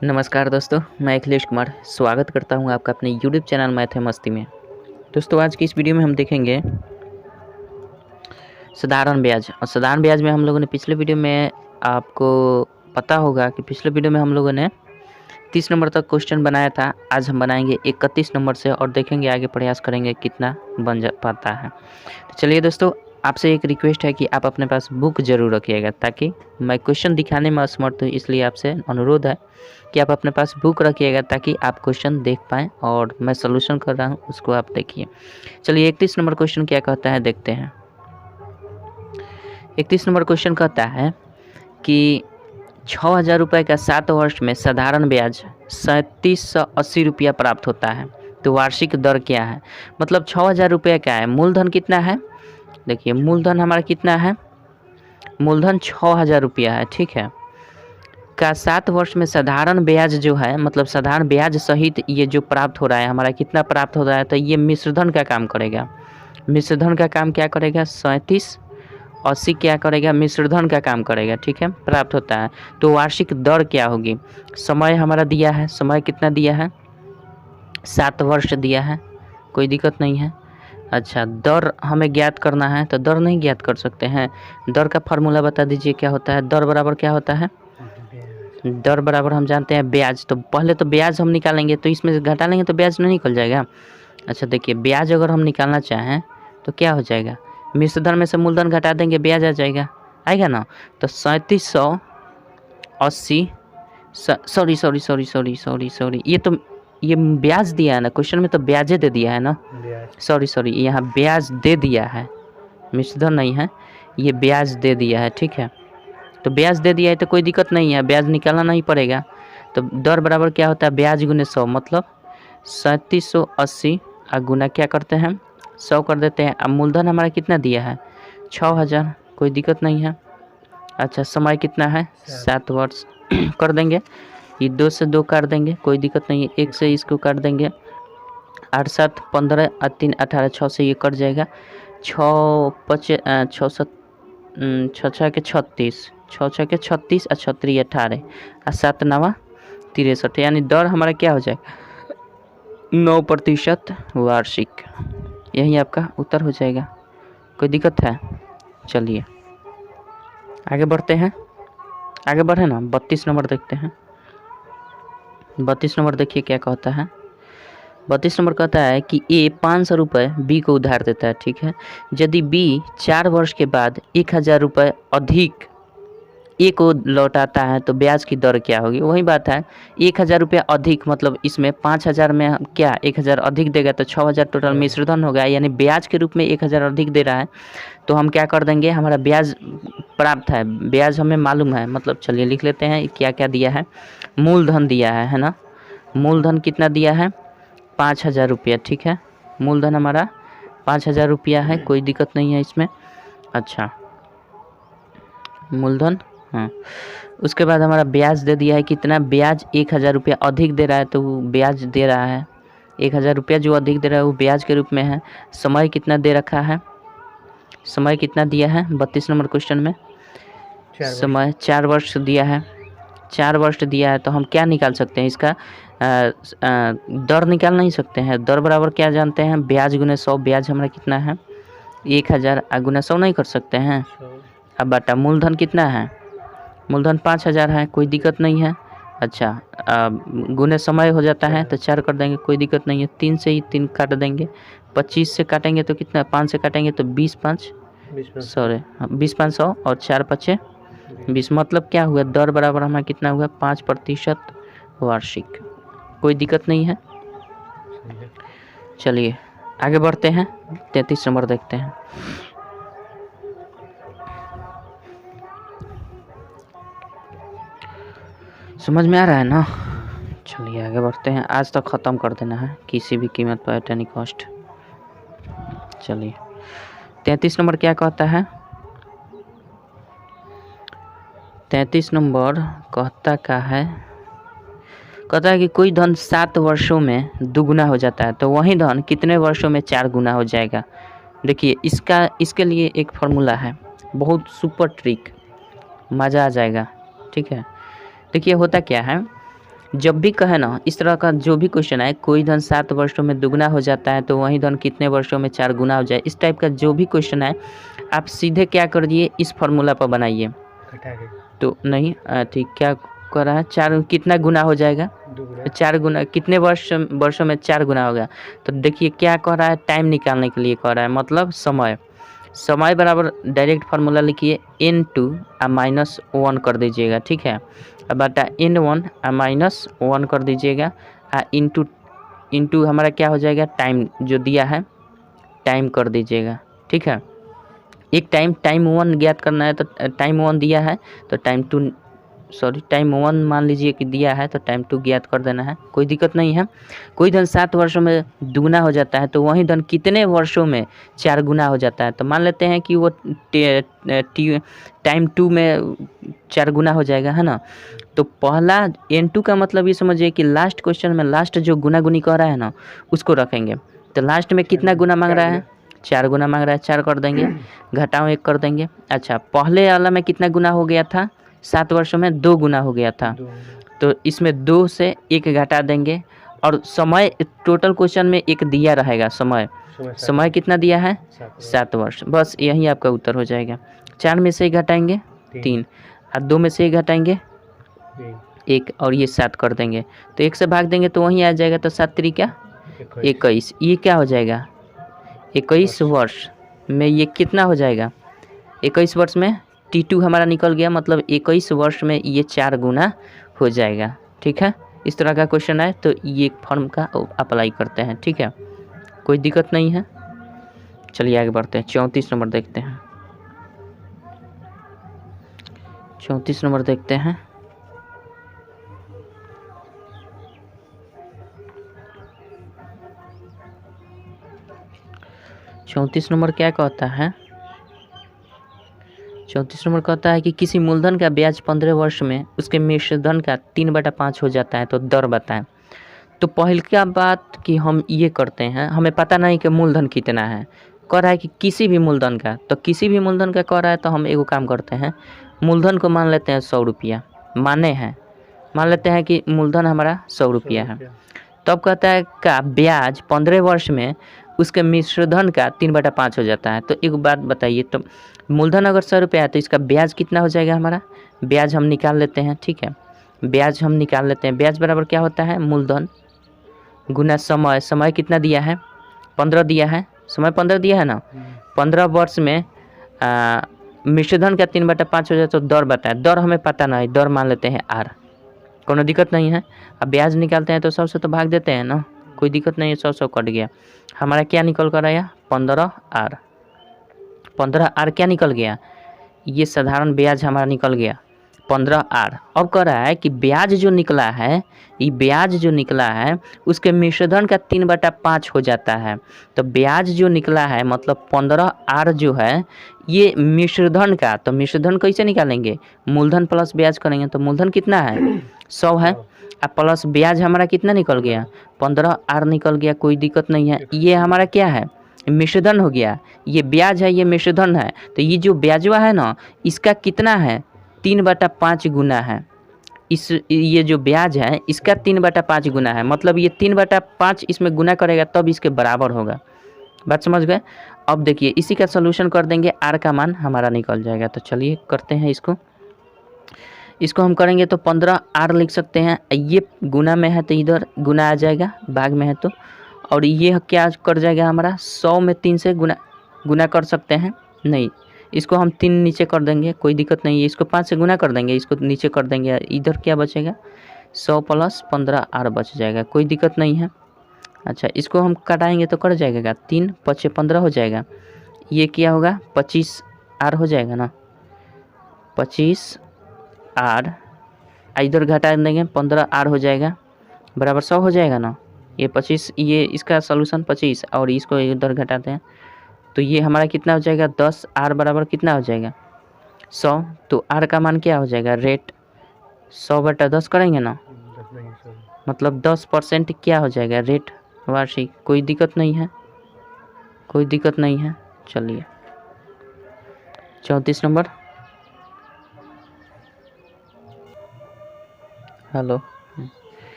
नमस्कार दोस्तों, मैं अखिलेश कुमार स्वागत करता हूं आपका अपने YouTube चैनल मैथ है मस्ती में। दोस्तों, आज की इस वीडियो में हम देखेंगे साधारण ब्याज। और साधारण ब्याज में हम लोगों ने पिछले वीडियो में आपको पता होगा कि पिछले वीडियो में हम लोगों ने 30 नंबर तक क्वेश्चन बनाया था। आज हम बनाएंगे 31 नंबर से और देखेंगे आगे प्रयास करेंगे कितना बन जा पाता है। तो चलिए दोस्तों, आपसे एक रिक्वेस्ट है कि आप अपने पास बुक ज़रूर रखिएगा ताकि मैं क्वेश्चन दिखाने में असमर्थ हूँ, इसलिए आपसे अनुरोध है कि आप अपने पास बुक रखिएगा ताकि आप क्वेश्चन देख पाएँ और मैं सॉल्यूशन कर रहा हूँ उसको आप देखिए। चलिए 31 नंबर क्वेश्चन क्या कहता है देखते हैं। 31 नंबर क्वेश्चन कहता है कि 6,000 रुपये का 7 वर्ष में साधारण ब्याज 3780 रुपया प्राप्त होता है, तो वार्षिक दर क्या है। मतलब 6,000 रुपये का है, मूलधन कितना है। देखिए मूलधन हमारा कितना है, मूलधन 6,000 रुपया है, ठीक है। का 7 वर्ष में साधारण ब्याज जो है, मतलब साधारण ब्याज सहित ये जो प्राप्त हो रहा है हमारा कितना प्राप्त हो रहा है, तो ये मिश्रधन का काम करेगा। मिश्रधन का काम क्या करेगा, 3780 क्या करेगा, मिश्रधन का काम करेगा, ठीक है, प्राप्त होता है। तो वार्षिक दर क्या होगी। समय हमारा दिया है, समय कितना दिया है, 7 वर्ष दिया है, कोई दिक्कत नहीं है। अच्छा, दर हमें ज्ञात करना है, तो दर नहीं ज्ञात कर सकते हैं। दर का फार्मूला बता दीजिए क्या होता है। दर बराबर क्या होता है, दर बराबर हम जानते हैं ब्याज। तो पहले तो ब्याज हम निकालेंगे, तो इसमें से घटा लेंगे तो ब्याज नहीं निकल जाएगा। अच्छा देखिए, ब्याज अगर हम निकालना चाहें तो क्या हो जाएगा, मिश्रधन में से मूलधन घटा देंगे, ब्याज आ जाएगा, आएगा ना। तो 3780 सॉरी, ये ब्याज दिया है ना क्वेश्चन में, तो ब्याजे दे दिया है ना। सॉरी, यहाँ ब्याज दे दिया है, मिश्रधन नहीं है, ये ब्याज दे दिया है, ठीक है। तो ब्याज दे दिया है तो कोई दिक्कत नहीं है, ब्याज निकालना नहीं पड़ेगा। तो दर बराबर क्या होता है, ब्याज गुने 100, मतलब 3780 गुना क्या करते हैं 100 कर देते हैं। अब मूलधन हमारा कितना दिया है 6,000, कोई दिक्कत नहीं है। अच्छा, समय कितना है 7 वर्ष कर देंगे, ये 2 से 2 काट देंगे, कोई दिक्कत नहीं है। 1 से इसको काट देंगे, 8 7 15 और 3 18, 6 से ये कट जाएगा। 6 5 6 7 6 6 के 36, 6 6 के 36 और 36 18 और 7 9 63, यानी दर हमारा क्या हो जाएगा 9% वार्षिक। यही आपका उत्तर हो जाएगा, कोई दिक्कत है। चलिए आगे बढ़ते हैं, आगे बढ़े ना। 32 नंबर देखते हैं। 32 नंबर देखिए क्या कहता है। 32 नंबर कहता है कि ए 500 रुपये बी को उधार देता है, ठीक है। यदि बी 4 वर्ष के बाद 1000 रुपये अधिक ए को लौटाता है तो ब्याज की दर क्या होगी। वही बात है, 1000 रुपया अधिक, मतलब इसमें 5000 में क्या 1000 अधिक देगा तो 6000 टोटल मिश्रधन होगा, यानी ब्याज के रूप में 1000 अधिक दे रहा है। तो हम क्या कर देंगे, हमारा ब्याज प्राप्त है, ब्याज हमें मालूम है, मतलब चलिए लिख लेते हैं क्या क्या दिया है। मूलधन दिया है ना, मूलधन कितना दिया है 5000 रुपया, ठीक है। मूलधन हमारा 5000 रुपया है, कोई दिक्कत नहीं है इसमें। अच्छा, मूलधन, हाँ। उसके बाद हमारा ब्याज दे दिया है, कितना ब्याज 1000 रुपया अधिक दे रहा है, तो वो ब्याज दे रहा है 1000 रुपया जो अधिक दे रहा है वो ब्याज के रूप में है। समय कितना दे रखा है, समय कितना दिया है 32 नंबर क्वेश्चन में, समय 4 वर्ष दिया है, 4 वर्ष दिया है। तो हम क्या निकाल सकते हैं इसका, दर निकाल नहीं सकते हैं। दर बराबर क्या जानते हैं, ब्याज गुने 100, ब्याज हमारा कितना है 1000 गुना 100 नहीं कर सकते हैं। अब बटा मूलधन कितना है, मूलधन 5000 है, कोई दिक्कत नहीं है। अच्छा, गुने समय हो जाता है तो 4 कर देंगे, कोई दिक्कत नहीं है। 3 से ही 3 काट देंगे, 25 से काटेंगे तो कितना, 5 से काटेंगे तो 20 5 100 और 4 5 20, मतलब क्या हुआ, दर बराबर हमारा कितना हुआ 5% वार्षिक, कोई दिक्कत नहीं है। चलिए आगे बढ़ते हैं, 33 नंबर देखते हैं। समझ में आ रहा है ना। चलिए आगे बढ़ते हैं, आज तक ख़त्म कर देना है किसी भी कीमत पर, एट एनी कॉस्ट। चलिए 33 नंबर क्या कहता है, 33 नंबर कहता है कि कोई धन 7 वर्षों में दुगुना हो जाता है, तो वही धन कितने वर्षों में 4 गुना हो जाएगा। देखिए इसके लिए एक फार्मूला है, बहुत सुपर ट्रिक, मज़ा आ जाएगा, ठीक है। देखिए होता क्या है, जब भी कहे ना इस तरह का जो भी क्वेश्चन है, कोई धन 7 वर्षों में दुगना हो जाता है तो वही धन कितने वर्षों में 4 गुना हो जाए, इस टाइप का जो भी क्वेश्चन है आप सीधे क्या कर दिए, इस फॉर्मूला पर बनाइए। तो नहीं ठीक, क्या कर रहा है, 4 कितना गुना हो जाएगा, 4 गुना, कितने वर्षों में 4 गुना होगा। तो देखिए क्या कह रहा है, टाइम निकालने के लिए कह रहा है, मतलब समय बराबर डायरेक्ट फार्मूला लिखिए n2 -1 कर दीजिएगा, ठीक है। अब बटा n1 -1 कर दीजिएगा, इंटू हमारा क्या हो जाएगा, टाइम जो दिया है टाइम कर दीजिएगा, ठीक है। एक टाइम 1 ज्ञात करना है तो टाइम 1 दिया है तो टाइम 1 मान लीजिए कि दिया है तो टाइम 2 ज्ञात कर देना है, कोई दिक्कत नहीं है। कोई धन 7 वर्षों में दुगना हो जाता है तो वही धन कितने वर्षों में 4 गुना हो जाता है। तो मान लेते हैं कि वो टाइम 2 में 4 गुना हो जाएगा, है ना। तो पहला n2 का मतलब ये समझिए कि लास्ट क्वेश्चन में लास्ट जो गुना गुनी कह रहा है ना उसको रखेंगे। तो लास्ट में कितना गुना मांग रहा है, 4 गुना मांग रहा है, 4 कर देंगे, घटाओ 1 कर देंगे। अच्छा, पहले वाला में कितना गुना हो गया था, 7 वर्षों में 2 गुना हो गया था, तो इसमें 2 से 1 घटा देंगे। और समय टोटल क्वेश्चन में एक दिया रहेगा, समय कितना दिया है, 7 वर्ष, बस यही आपका उत्तर हो जाएगा। 4 में से 1 घटाएंगे 3, और 2 में से 1 घटाएंगे 1, और ये 7 कर देंगे तो 1 से भाग देंगे तो वहीं आ जाएगा। तो 7 त्रिका 21, ये क्या हो जाएगा, 21 वर्ष में ये कितना हो जाएगा, 21 वर्ष में T2 हमारा निकल गया, मतलब 21 वर्ष में ये 4 गुना हो जाएगा, ठीक है। इस तरह का क्वेश्चन है तो ये फॉर्म का अप्लाई करते हैं, ठीक है, कोई दिक्कत नहीं है। चलिए आगे बढ़ते हैं, 34 नंबर देखते हैं। 34 नंबर देखते हैं। चौंतीस नंबर क्या कहता है, 34 नंबर कहता है कि किसी मूलधन का ब्याज 15 वर्ष में उसके मिश्रधन का 3/5 हो जाता है तो दर बताएं। तो पहले क्या बात कि हम ये करते हैं, हमें पता नहीं कि मूलधन कितना है, कह रहा है कि किसी भी मूलधन का, तो किसी भी मूलधन का कह रहा है तो हम एगो काम करते हैं, मूलधन को मान लेते हैं 100 रुपया, मान लेते हैं कि मूलधन हमारा 100 रुपया है। तब कहता है का ब्याज 15 वर्ष में उसके मिश्रधन का 3/5 हो जाता है। तो एक बात बताइए, तो मूलधन अगर 100 रुपया है तो इसका ब्याज कितना हो जाएगा, हमारा ब्याज हम निकाल लेते हैं, ठीक है, ब्याज हम निकाल लेते हैं। ब्याज बराबर क्या होता है, मूलधन गुना समय कितना दिया है, 15 दिया है, समय 15 दिया है ना, 15 वर्ष में मिश्रधन का 3/5 हो जाए तो दर बताए, दर हमें पता नहीं, दर मान लेते हैं R, कोनो दिक्कत नहीं है। अब ब्याज निकालते हैं तो 100 से तो भाग देते हैं ना, कोई दिक्कत नहीं है, 100 कट गया, हमारा क्या निकल कर आया 15R, 15R क्या निकल गया, ये साधारण ब्याज हमारा निकल गया 15R। अब कह रहा है कि ब्याज जो निकला है, ये ब्याज जो निकला है उसके मिश्रधन का 3/5 हो जाता है। तो ब्याज जो निकला है मतलब 15R जो है ये मिश्रधन का, तो मिश्रधन कैसे निकालेंगे, मूलधन प्लस ब्याज करेंगे, तो मूलधन कितना है 100 है, अब प्लस ब्याज हमारा कितना निकल गया 15R निकल गया, कोई दिक्कत नहीं है। ये हमारा क्या है, मिश्रधन हो गया, ये ब्याज है, ये मिश्रधन है, तो ये जो ब्याजवा है ना इसका कितना है 3/5 गुना है, ये जो ब्याज है इसका 3/5 गुना है, मतलब ये 3/5 इसमें गुना करेगा तब इसके बराबर होगा, बात समझ गए। अब देखिए इसी का सलूशन कर देंगे, R का मान हमारा निकल जाएगा। तो चलिए करते हैं इसको हम करेंगे तो 15R लिख सकते हैं, ये गुना में है तो इधर गुना आ जाएगा, भाग में है तो, और ये क्या कर जाएगा हमारा 100 में 3 से गुना कर सकते हैं, नहीं इसको हम 3 नीचे कर देंगे, कोई दिक्कत नहीं है, इसको 5 से गुना कर देंगे, इसको नीचे कर देंगे, इधर क्या बचेगा 100 + 15R बच जाएगा, कोई दिक्कत नहीं है। अच्छा, इसको हम कटाएंगे तो कर जाएगा 3 × 5 = 15 हो जाएगा, ये क्या होगा 25R हो जाएगा ना, 25R, इधर घटा देंगे 15R हो जाएगा, बराबर 100 हो जाएगा ना, ये 25, ये इसका सलूशन 25 और इसको इधर घटाते हैं तो ये हमारा कितना हो जाएगा 10R बराबर कितना हो जाएगा 100। तो R का मान क्या हो जाएगा, रेट 100/10 करेंगे ना, मतलब 10% क्या हो जाएगा रेट वार्षिक, कोई दिक्कत नहीं है, चलिए 34 नंबर। हेलो,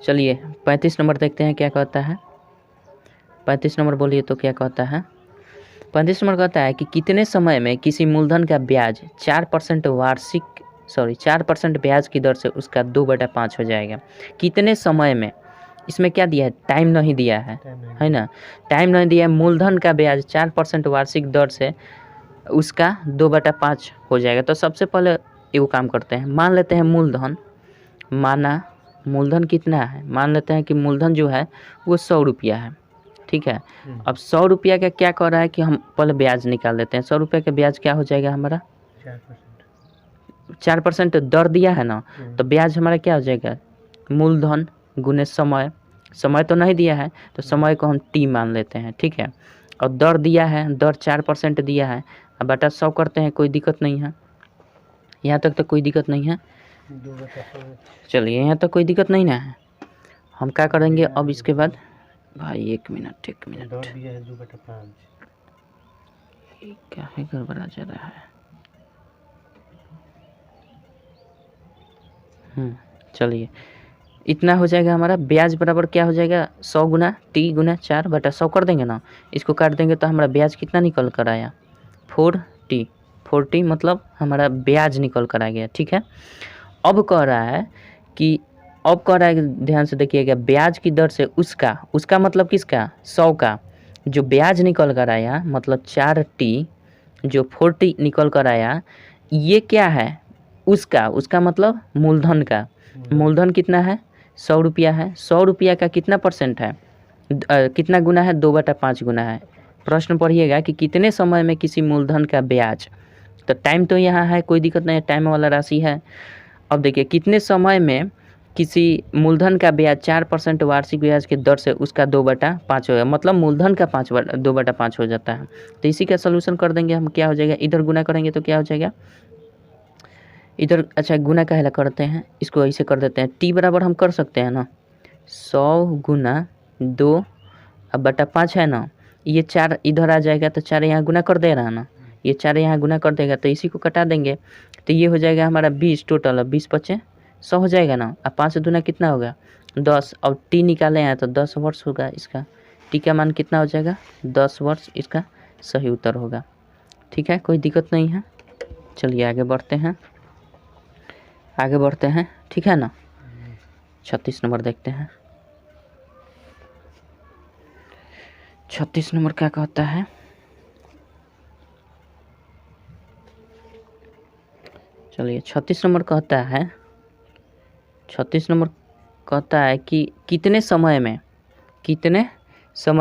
चलिए 35 नंबर देखते हैं क्या कहता है। 35 नंबर बोलिए तो क्या कहता है। 35 नंबर कहता है कि कितने समय में किसी मूलधन का ब्याज 4% ब्याज की दर से उसका 2/5 हो जाएगा। कितने समय में, इसमें क्या दिया है, टाइम नहीं दिया है ना, टाइम नहीं दिया है। मूलधन का ब्याज 4% वार्षिक दर से उसका 2/5 हो जाएगा। तो सबसे पहले एगो काम करते हैं, मान लेते हैं मूलधन कितना है, मान लेते हैं कि मूलधन जो है वो 100 रुपया है, ठीक है। अब 100 रुपया का क्या कर रहा है कि हम पहले ब्याज निकाल लेते हैं। 100 रुपये का ब्याज क्या हो जाएगा हमारा, 4% दर दिया है ना, तो ब्याज हमारा क्या हो जाएगा, मूलधन गुने समय। समय तो नहीं दिया है तो समय को हम टी मान लेते हैं, ठीक है। और दर दिया है, दर 4% दिया है, अब बटा 100 करते हैं, कोई दिक्कत नहीं है, यहाँ तक तो कोई दिक्कत नहीं है। चलिए यहाँ तक कोई दिक्कत नहीं ना है। हम क्या करेंगे अब इसके बाद, भाई एक मिनट क्या है, गड़बड़ा जा रहा है। चलिए इतना हो जाएगा हमारा ब्याज बराबर क्या हो जाएगा, 100 गुना टी गुना 4/100 कर देंगे ना, इसको काट देंगे तो हमारा ब्याज कितना निकल कर आया, 4T मतलब हमारा ब्याज निकल कर आ गया, ठीक है। अब कह रहा है कि ध्यान से देखिएगा, ब्याज की दर से उसका मतलब किसका, 100 का जो ब्याज निकल कर आया, मतलब 4T जो 4T निकल कर आया, ये क्या है, उसका मतलब मूलधन का। मूलधन कितना है, 100 रुपया है। 100 रुपया का कितना परसेंट है, कितना गुना है, 2/5 गुना है। प्रश्न पढ़िएगा कि कितने समय में किसी मूलधन का ब्याज, तो टाइम तो यहाँ है, कोई दिक्कत नहीं है, टाइम वाला राशि है। अब देखिए कितने समय में किसी मूलधन का ब्याज 4% वार्षिक ब्याज की दर से उसका 2/5 होगा, मतलब मूलधन का 2/5 हो जाता है। तो इसी का सलूशन कर देंगे हम, क्या हो जाएगा, इधर गुना करेंगे तो क्या हो जाएगा, इधर अच्छा गुना काहे करते हैं, इसको ऐसे कर देते हैं, टी बराबर हम कर सकते हैं ना, 100 गुना 2/5 है ना, ये 4 इधर आ जाएगा तो 4 यहाँ गुना कर दे रहा है ना, ये 4 यहाँ गुना कर देगा तो इसी को कटा देंगे, तो ये हो जाएगा हमारा 20 टोटल, 20×5 = 100 हो जाएगा ना। अब 5 दूना कितना होगा, 10, और टी निकाले हैं तो 10 वर्ष होगा इसका, टी का मान कितना हो जाएगा, 10 वर्ष इसका सही उत्तर होगा, ठीक है, कोई दिक्कत नहीं है। चलिए आगे बढ़ते हैं, ठीक है ना। 36 नंबर देखते हैं। 36 नंबर क्या कहता है, चलिए 36 नंबर कहता है कि कितने समय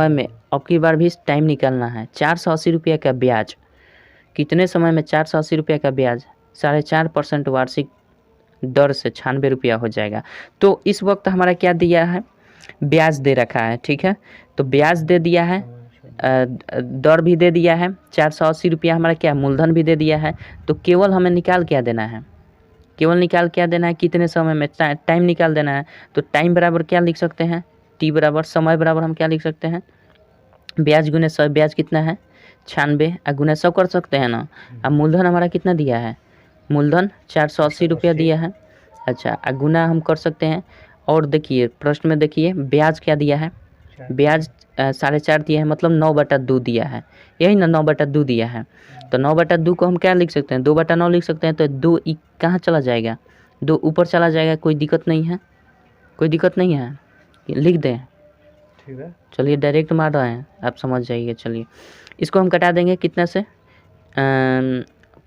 में अब की बार भी टाइम निकालना है, 480 रुपये का ब्याज, कितने समय में 480 रुपये का ब्याज 4.5% वार्षिक दर से 96 रुपया हो जाएगा। तो इस वक्त हमारा क्या दिया है, ब्याज दे रखा है, ठीक है। तो ब्याज दे दिया है, दर भी दे दिया है, 480 रुपया हमारा क्या मूलधन भी दे दिया है। तो केवल हमें निकाल क्या देना है, कितने समय में, टाइम निकाल देना है। तो टाइम बराबर क्या लिख सकते हैं, टी बराबर समय बराबर हम क्या लिख सकते हैं, ब्याज गुने 100, ब्याज कितना है 96 गुना 100 कर सकते हैं ना। अब मूलधन हमारा कितना दिया है, मूलधन 480 रुपया दिया है, अच्छा गुना हम कर सकते हैं। और देखिए प्रश्न में देखिए ब्याज क्या दिया है, ब्याज 4.5 दिया है, मतलब 9/2 दिया है, यही ना 9/2 दिया है। तो 9/2 को हम क्या लिख सकते हैं, 2/9 लिख सकते हैं। तो 2 कहाँ चला जाएगा, 2 ऊपर चला जाएगा, कोई दिक्कत नहीं है, लिख दें, ठीक है। चलिए डायरेक्ट मार रहे हैं, आप समझ जाइए। चलिए इसको हम कटा देंगे कितना से,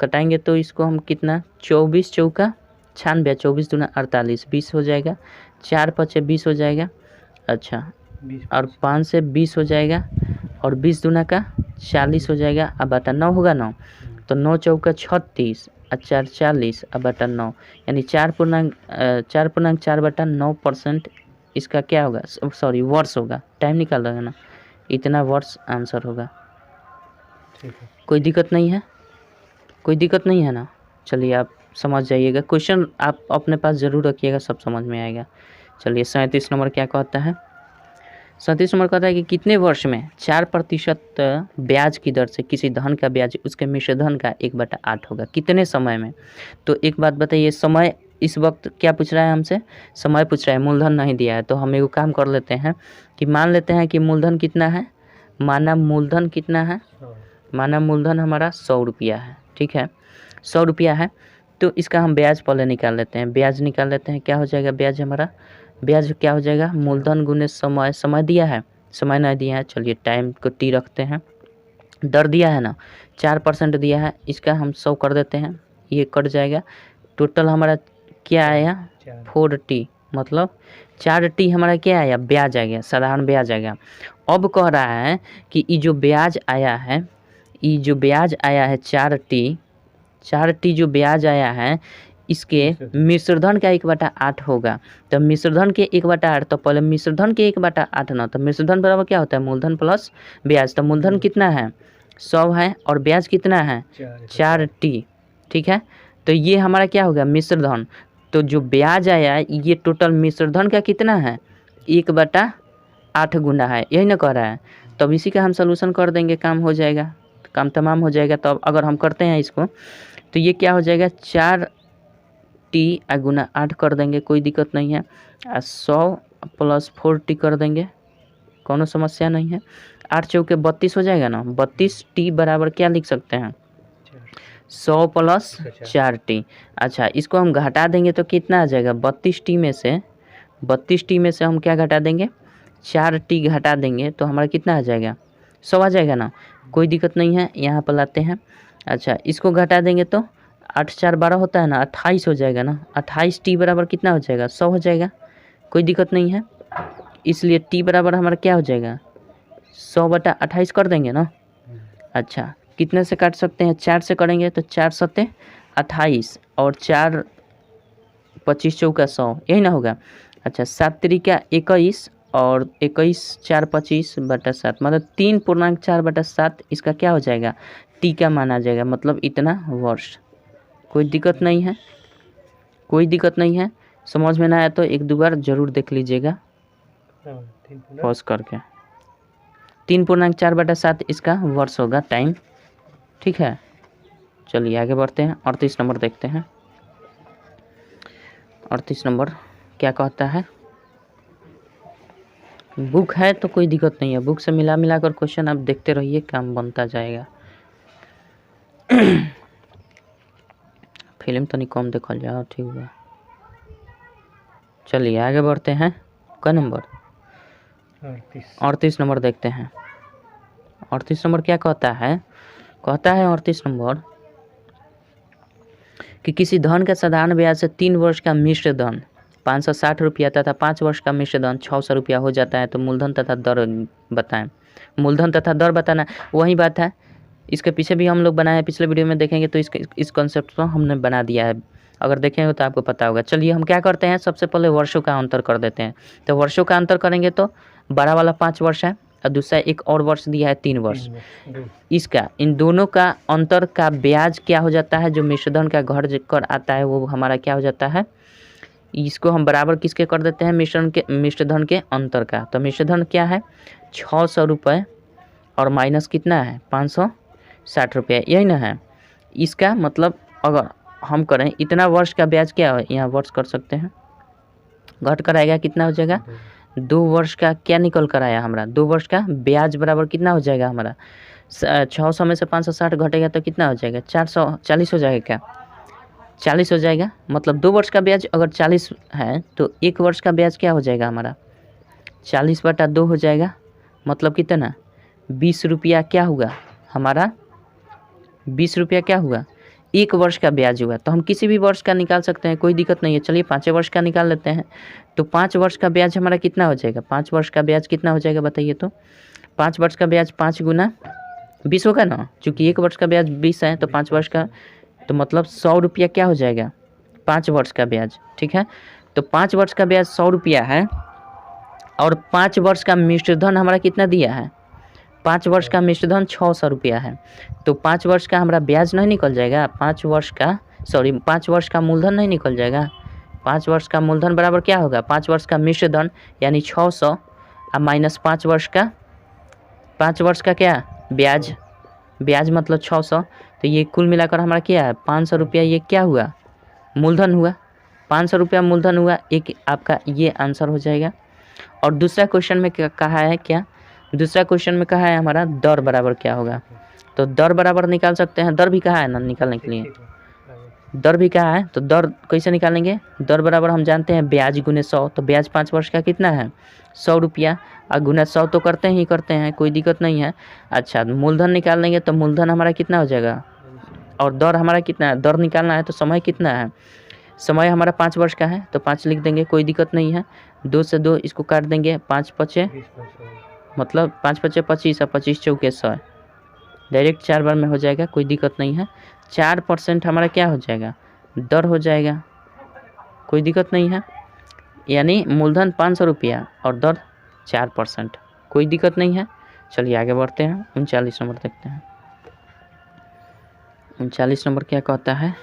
कटाएंगे तो इसको हम कितना, 24 चौका 96, 24 दूना 48, 20 हो जाएगा, 4×5 20 हो जाएगा, अच्छा, और 5 से 20 हो जाएगा, और 20 दूना का 40 हो जाएगा। अब बटा 9 होगा 9, तो 9 चौका 36 और 4 40 अब बटा 9, यानी 4.4/9% इसका क्या होगा, सॉरी वर्ष होगा, टाइम निकाल रहे हैं ना, इतना वर्ष आंसर होगा, ठीक है। कोई दिक्कत नहीं है ना। चलिए आप समझ जाइएगा, क्वेश्चन आप अपने पास ज़रूर रखिएगा, सब समझ में आएगा। चलिए 37 नंबर क्या कहता है, 37 नंबर कहता है कि कितने वर्ष में 4% ब्याज की दर से किसी धन का ब्याज उसके मिश्रधन का 1/8 होगा, कितने समय में। तो एक बात बताइए, समय इस वक्त क्या पूछ रहा है हमसे, समय पूछ रहा है, मूलधन नहीं दिया है। तो हम एगो काम कर लेते हैं कि मान लेते हैं कि मूलधन कितना है, माना मूलधन कितना है, माना मूलधन हमारा 100 रुपया है, ठीक है 100 रुपया है। तो इसका हम ब्याज पहले निकाल लेते हैं, ब्याज निकाल लेते हैं। क्या हो जाएगा ब्याज हमारा, ब्याज क्या हो जाएगा, मूलधन गुने समय, समय दिया है, समय नहीं दिया है, चलिए टाइम को टी रखते हैं। दर दिया है ना 4% दिया है, इसका हम 100 कर देते हैं, ये कट जाएगा। टोटल हमारा क्या आया 4T, मतलब 4T हमारा क्या आया, ब्याज आ गया, साधारण ब्याज आ गया। अब कह रहा है कि ये जो ब्याज आया है, ये जो ब्याज आया है 4T जो ब्याज आया है, इसके मिश्रधन का 1/8 होगा। तो मिश्रधन के 1/8, तो पहले मिश्रधन के 1/8 ना, तो मिश्रधन बराबर क्या होता है, मूलधन प्लस ब्याज। तो मूलधन कितना है 100 है और ब्याज कितना है 4T, ठीक है। तो ये हमारा क्या होगा मिश्रधन। तो जो ब्याज आया ये टोटल मिश्रधन का कितना है 1/8 गुना है, यही ना कह रहा है। तब इसी का हम सलूशन कर देंगे, काम हो जाएगा, काम तमाम हो जाएगा। तो अगर हम करते हैं इसको तो ये क्या हो जाएगा 4T गुना 8 कर देंगे, कोई दिक्कत नहीं है। 100 + 4T कर देंगे, कोनो समस्या नहीं है। 8 चौके 32 हो जाएगा ना, 32T बराबर क्या लिख सकते हैं 100 + 4T। अच्छा इसको हम घटा देंगे तो कितना आ जाएगा 32T में से हम क्या घटा देंगे 4T घटा देंगे तो हमारा कितना आ जाएगा 100 आ जाएगा ना, कोई दिक्कत नहीं है। यहाँ पर लाते हैं, अच्छा इसको घटा देंगे तो 8 4 12 होता है ना, 28 हो जाएगा ना, 28T बराबर कितना हो जाएगा 100 हो जाएगा, कोई दिक्कत नहीं है। इसलिए T बराबर हमारा क्या हो जाएगा 100/28 कर देंगे ना। अच्छा कितने से काट सकते हैं, 4 से करेंगे तो 4 7 28 और 4 25 चौका 100, यही ना होगा। अच्छा 7 त्रिका 21 और 21 4 25/7, मतलब 3.4/7 इसका क्या हो जाएगा T का माना जाएगा, मतलब इतना वर्ष। कोई दिक्कत नहीं है, कोई दिक्कत नहीं है। समझ में ना आया तो 1-2 बार जरूर देख लीजिएगा पॉज करके। 3.4/7 इसका वर्ष होगा, टाइम, ठीक है। चलिए आगे बढ़ते हैं, 38 नंबर देखते हैं। 38 नंबर क्या कहता है, बुक है तो कोई दिक्कत नहीं है, बुक से मिला कर क्वेश्चन आप देखते रहिए, काम बनता जाएगा। फिल्म तो नहीं कम देखल जाओ, ठीक है। चलिए आगे बढ़ते हैं, क्या नंबर 38 नंबर देखते हैं। 38 नंबर क्या कहता है, 38 नंबर कि किसी धन का साधारण ब्याज से 3 वर्ष का मिश्र धन 560 रुपया तथा 5 वर्ष का मिश्र धन 600 रुपया हो जाता है, तो मूलधन तथा दर बताएं। मूलधन तथा दर बताना वही बात है, इसके पीछे भी हम लोग बनाए, पिछले वीडियो में देखेंगे तो इस कॉन्सेप्ट को हमने बना दिया है, अगर देखेंगे तो आपको पता होगा। चलिए हम क्या करते हैं, सबसे पहले वर्षों का अंतर कर देते हैं। तो वर्षों का अंतर करेंगे तो बड़ा वाला 5 वर्ष है और दूसरा एक और वर्ष दिया है 3 वर्ष। इसका इन दोनों का अंतर का ब्याज क्या हो जाता है, जो मिश्रधन का घर कर आता है वो हमारा क्या हो जाता है, इसको हम बराबर किसके कर देते हैं मिश्रधन के अंतर का। तो मिश्रधन क्या है 600 रुपये और माइनस कितना है 560 रुपये, यही ना है। इसका मतलब अगर हम करें इतना वर्ष का ब्याज क्या है, यहाँ वर्ष कर सकते हैं, घट कर आएगा कितना हो जाएगा 2 वर्ष का, क्या निकल कर आया हमारा 2 वर्ष का ब्याज बराबर कितना हो जाएगा हमारा 600 में से 560 घटेगा तो कितना हो जाएगा 440 हो जाएगा, क्या 40 हो जाएगा। मतलब 2 वर्ष का ब्याज अगर 40 है तो 1 वर्ष का ब्याज क्या हो जाएगा हमारा 40/2 हो जाएगा, मतलब कितना 20 रुपया क्या हुआ हमारा 20 रुपया क्या हुआ 1 वर्ष का ब्याज हुआ। तो हम किसी भी वर्ष का निकाल सकते हैं, कोई दिक्कत नहीं है। चलिए 5 वर्ष का निकाल लेते हैं, तो 5 वर्ष का ब्याज हमारा कितना हो जाएगा 5 वर्ष का ब्याज कितना हो जाएगा बताइए। तो 5 वर्ष का ब्याज 5 गुना 20 होगा ना, चूँकि 1 वर्ष का ब्याज 20 है तो 5 वर्ष का तो मतलब 100 रुपया क्या हो जाएगा 5 वर्ष का ब्याज, ठीक है। तो 5 वर्ष का ब्याज 100 रुपया है और 5 वर्ष का मिश्रधन हमारा कितना दिया है 5 वर्ष का मिश्रधन 600 रुपया है। तो 5 वर्ष का हमारा ब्याज नहीं निकल जाएगा, 5 वर्ष का मूलधन नहीं निकल जाएगा। 5 वर्ष का मूलधन बराबर क्या होगा 5 वर्ष का मिश्रधन यानी 600 और माइनस 5 वर्ष का क्या ब्याज मतलब 600। तो ये कुल मिलाकर हमारा क्या है 500 रुपया, ये क्या हुआ मूलधन हुआ। 500 रुपया मूलधन हुआ, एक आपका ये आंसर हो जाएगा। और दूसरा क्वेश्चन में क्या कहा है, क्या दूसरा क्वेश्चन में कहा है हमारा दर बराबर क्या होगा, तो दर बराबर निकाल सकते हैं, दर भी कहा है ना निकालने के लिए, दर भी कहा है, तो दर कैसे निकालेंगे, दर बराबर हम जानते हैं ब्याज गुने 100, तो ब्याज 5 वर्ष का कितना है 100 रुपया, और गुना 100 तो करते ही करते हैं, कोई दिक्कत नहीं है। अच्छा मूलधन निकाल लेंगे तो मूलधन हमारा कितना हो जाएगा, और दर हमारा कितना है, दर निकालना है तो समय कितना है, समय हमारा 5 वर्ष का है तो 5 लिख देंगे, कोई दिक्कत नहीं है। 2 से 2 इसको काट देंगे, 5 पचे मतलब 5 पचे 25 और 25 चौके 100, डायरेक्ट 4 बार में हो जाएगा, कोई दिक्कत नहीं है। 4% हमारा क्या हो जाएगा, दर हो जाएगा, कोई दिक्कत नहीं है। यानी मूलधन 500 रुपया और दर 4%, कोई दिक्कत नहीं है। चलिए आगे बढ़ते हैं, 39 नंबर देखते हैं। 39 नंबर क्या कहता है,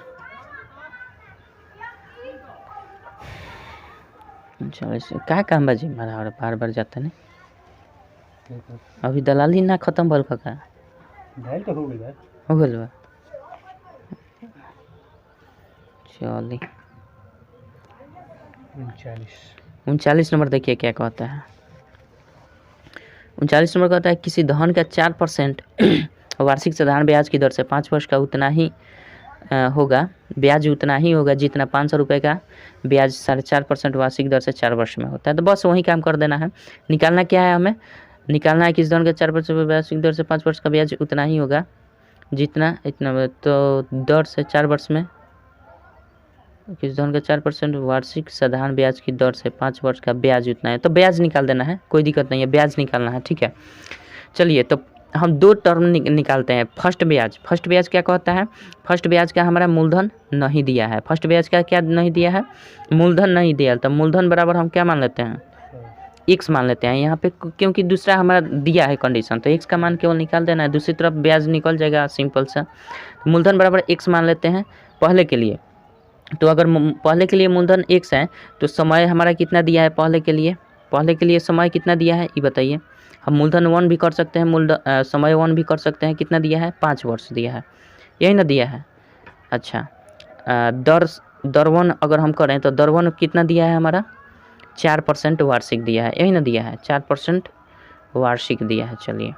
39 क्या काम बाजी मारा और बार बार जाते नहीं, अभी दलाली ना खत्म भल का तो हो गई हो गल बा। चलिए 39 नंबर देखिए क्या कहता है। 39 नंबर कहता है किसी धन का 4% वार्षिक साधारण ब्याज की दर से 5 वर्ष का उतना ही होगा, ब्याज उतना ही होगा जितना 500 रुपये का ब्याज 4.5% वार्षिक दर से 4 वर्ष में होता है। तो बस वही काम कर देना है। निकालना क्या है, हमें निकालना है किस धन का 4% वार्षिक दर से 5 वर्ष का ब्याज उतना ही होगा जितना इतना, तो दर से 4 वर्ष में किस धन का 4% वार्षिक साधारण ब्याज की दर से 5 वर्ष का ब्याज उतना है, तो ब्याज निकाल देना है, कोई दिक्कत नहीं है, ब्याज निकालना है, ठीक है। चलिए तो हम 2 टर्म निकालते हैं। फर्स्ट ब्याज क्या कहता है, फर्स्ट ब्याज का हमारा मूलधन नहीं दिया है, फर्स्ट ब्याज का क्या नहीं दिया है, मूलधन नहीं दिया, तो मूलधन बराबर हम क्या मान लेते हैं, x मान लेते हैं यहाँ पे, क्योंकि दूसरा हमारा दिया है कंडीशन, तो x का मान केवल निकाल देना है, दूसरी तरफ ब्याज निकल जाएगा, सिंपल सा। मूलधन बराबर x मान लेते हैं पहले के लिए, तो अगर पहले के लिए मूलधन x है तो समय हमारा कितना दिया है, पहले के लिए समय कितना दिया है ये बताइए। हम मूलधन 1 भी कर सकते हैं, मूलधन समय 1 भी कर सकते हैं, कितना दिया है 5 वर्ष दिया है, यही ना दिया है। अच्छा दर 1 अगर हम करें तो दर 1 कितना दिया है हमारा 4% वार्षिक दिया है, यही ना दिया है 4% वार्षिक दिया है। चलिए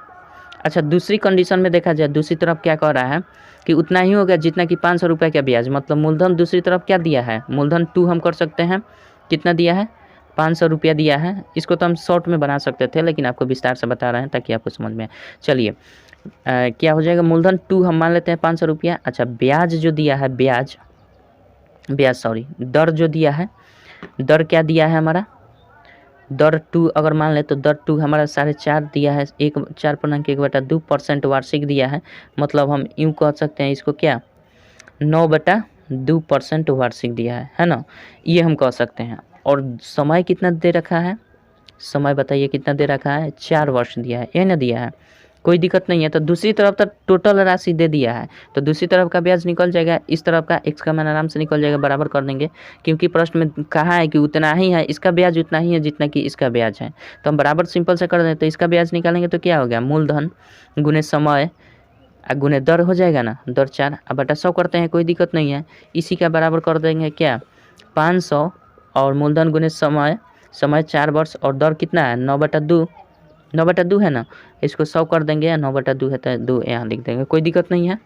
अच्छा दूसरी कंडीशन में देखा जाए, दूसरी तरफ क्या कह रहा है कि उतना ही होगा जितना कि 500 रुपये का ब्याज, मतलब मूलधन दूसरी तरफ क्या दिया है, मूलधन 2 हम कर सकते हैं, कितना दिया है 500 रुपया दिया है। इसको तो हम शॉर्ट में बना सकते थे लेकिन आपको विस्तार से बता रहे हैं ताकि आपको समझ में आए। चलिए क्या हो जाएगा, मूलधन 2 हम मान लेते हैं 500 रुपया। अच्छा ब्याज जो दिया है, दर जो दिया है, दर क्या दिया है हमारा, दर 2 अगर मान ले तो दर 2 हमारा 4.5 दिया है, 4.1/2% वार्षिक दिया है, मतलब हम यूँ कह सकते हैं इसको क्या 9/2% वार्षिक दिया है ना, ये हम कह सकते हैं। और समय कितना दे रखा है, समय बताइए कितना दे रखा है 4 वर्ष दिया है, ये ना दिया है, कोई दिक्कत नहीं है। तो दूसरी तरफ तो टोटल राशि दे दिया है, तो दूसरी तरफ का ब्याज निकल जाएगा, इस तरफ का x का मान आराम से निकल जाएगा, बराबर कर देंगे, क्योंकि प्रश्न में कहा है कि उतना ही है, इसका ब्याज उतना ही है जितना कि इसका ब्याज है, तो हम बराबर सिंपल से कर दें। तो इसका ब्याज निकालेंगे तो क्या हो गया, मूलधन गुने समय गुने दर हो जाएगा ना, दर 4 अब बटा 100 करते हैं, कोई दिक्कत नहीं है, इसी का बराबर कर देंगे क्या 500 और मूलधन गुने समय 4 वर्ष और दर कितना है 9/2 है ना, इसको 100 कर देंगे, 9/2 है तो 2 यहाँ लिख देंगे, कोई दिक्कत नहीं है।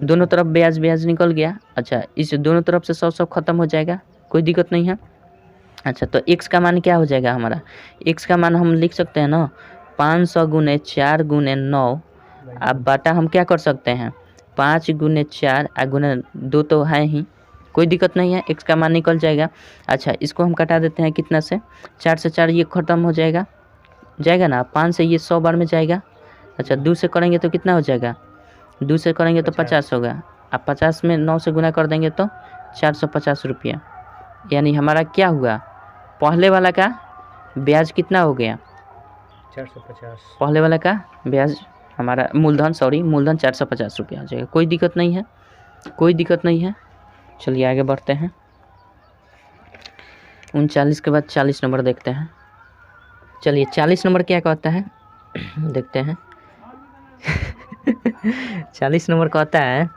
दोनों तरफ ब्याज निकल गया। अच्छा इस दोनों तरफ से 100 खत्म हो जाएगा, कोई दिक्कत नहीं है। अच्छा तो x का मान क्या हो जाएगा हमारा, x का मान हम लिख सकते हैं ना 500 गुने 4 गुने 9, अब बाटा हम क्या कर सकते हैं 5 गुने 4 गुने 2 तो है ही, कोई दिक्कत नहीं है, x का मान निकल जाएगा। अच्छा इसको हम कटा देते हैं कितना से, 4 से 4 ये खत्म हो जाएगा ना, 5 से ये 100 बार में जाएगा। अच्छा 2 से करेंगे तो कितना हो जाएगा, 2 से करेंगे तो 50 होगा, अब 50 में 9 से गुना कर देंगे तो 450 रुपया, यानी हमारा क्या हुआ, पहले वाला का ब्याज कितना हो गया 450, पहले वाला का ब्याज हमारा मूलधन 450 रुपया हो जाएगा, कोई दिक्कत नहीं है। चलिए आगे बढ़ते हैं, 39 के बाद 40 नंबर देखते हैं। चलिए 40 नंबर क्या कहता है देखते हैं 40 नंबर कहता है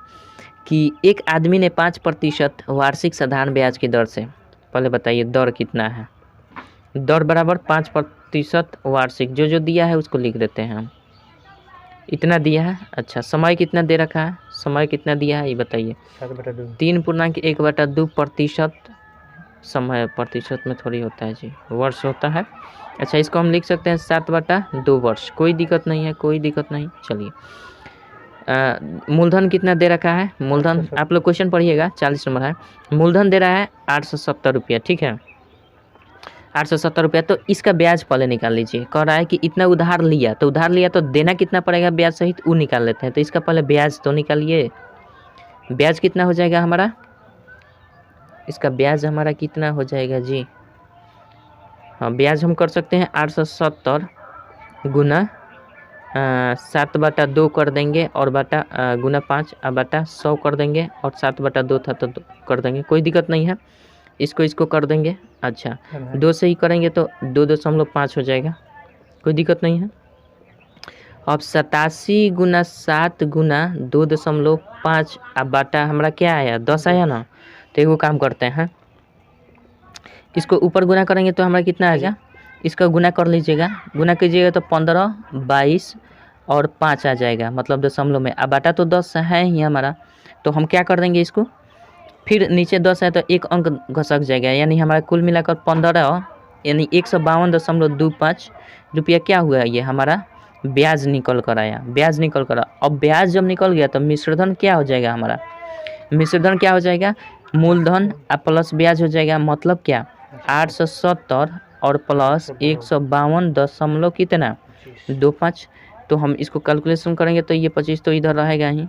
कि एक आदमी ने 5% वार्षिक साधारण ब्याज की दर से, पहले बताइए दर कितना है। दर बराबर 5% वार्षिक, जो जो दिया है उसको लिख देते हैं हम। इतना दिया है। अच्छा, समय कितना दे रखा है, समय कितना दिया है ये बताइए। 7/2। 3.1/2%। समय प्रतिशत में थोड़ी होता है जी, वर्ष होता है। अच्छा, इसको हम लिख सकते हैं 7/2 वर्ष। कोई दिक्कत नहीं है, कोई दिक्कत नहीं। चलिए, मूलधन कितना दे रखा है। मूलधन आप लोग क्वेश्चन पढ़िएगा, 40 नंबर है। मूलधन दे रहा है 870 रुपया, ठीक है, 870 रुपया। तो इसका ब्याज पहले निकाल लीजिए। कह रहा है कि इतना उधार लिया, तो उधार लिया तो देना कितना पड़ेगा ब्याज सहित, वो निकाल लेते हैं। तो इसका पहले ब्याज तो निकालिए। ब्याज कितना हो जाएगा हमारा, इसका ब्याज हमारा कितना हो जाएगा जी। हाँ, ब्याज हम कर सकते हैं 870 गुना 7/2 कर देंगे, और बटा गुना 5 बटा 100 कर देंगे, और 7/2 था तो कर देंगे, कोई दिक्कत नहीं है। इसको कर देंगे। अच्छा, 2 से ही करेंगे तो 2.5 हो जाएगा, कोई दिक्कत नहीं है। अब 87 गुना 7 गुना 2.5 अब बाटा हमारा क्या आया, 10 आया ना। तो एगो काम करते हैं, इसको ऊपर गुना करेंगे तो हमारा कितना आएगा, इसका गुना कर लीजिएगा। गुना कीजिएगा तो 15, 22 और 5 आ जाएगा, मतलब दशमलव में। अब बाटा तो 10 है ही हमारा, तो हम क्या कर देंगे इसको, फिर नीचे 10 है तो एक अंक घसक जाएगा, यानी हमारा कुल मिलाकर 15 यानी 152.25 रुपया क्या हुआ, ये हमारा ब्याज निकल कर आया। ब्याज निकल कर, अब ब्याज जब निकल गया तो मिश्रधन क्या हो जाएगा हमारा, मिश्रधन क्या हो जाएगा, मूलधन प्लस ब्याज हो जाएगा। मतलब क्या, 870 और प्लस 152 दशमलव कितना 25। तो हम इसको कैलकुलेशन करेंगे तो ये 25 तो इधर रहेगा ही,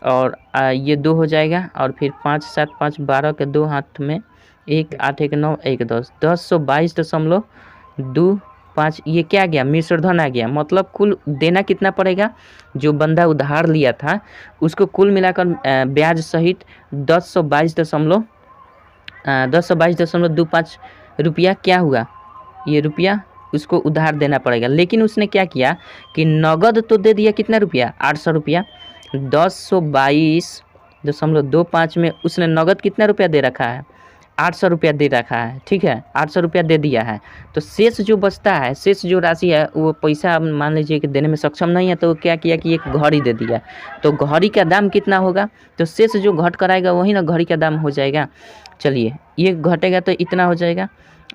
और ये 2 हो जाएगा, और फिर 5 7 5 12 के 2 हाथ में 1 8 1 9 1 10 1022.25 ये क्या गया, मिश्रधन आ गया। मतलब कुल देना कितना पड़ेगा, जो बंदा उधार लिया था उसको कुल मिलाकर ब्याज सहित 1022.25 रुपया क्या हुआ, ये रुपया उसको उधार देना पड़ेगा। लेकिन उसने क्या किया कि नगद तो दे दिया कितना रुपया, 800 रुपया। 1022.25 में उसने नगद कितना रुपया दे रखा है, 800 रुपया दे रखा है, ठीक है, 800 रुपया दे दिया है। तो शेष जो बचता है, शेष जो राशि है, वो पैसा मान लीजिए कि देने में सक्षम नहीं है, तो क्या किया कि एक घड़ी दे दिया। तो घड़ी का दाम कितना होगा, तो शेष जो घट कर आएगा वही ना घड़ी का दाम हो जाएगा। चलिए, ये घटेगा तो इतना हो जाएगा,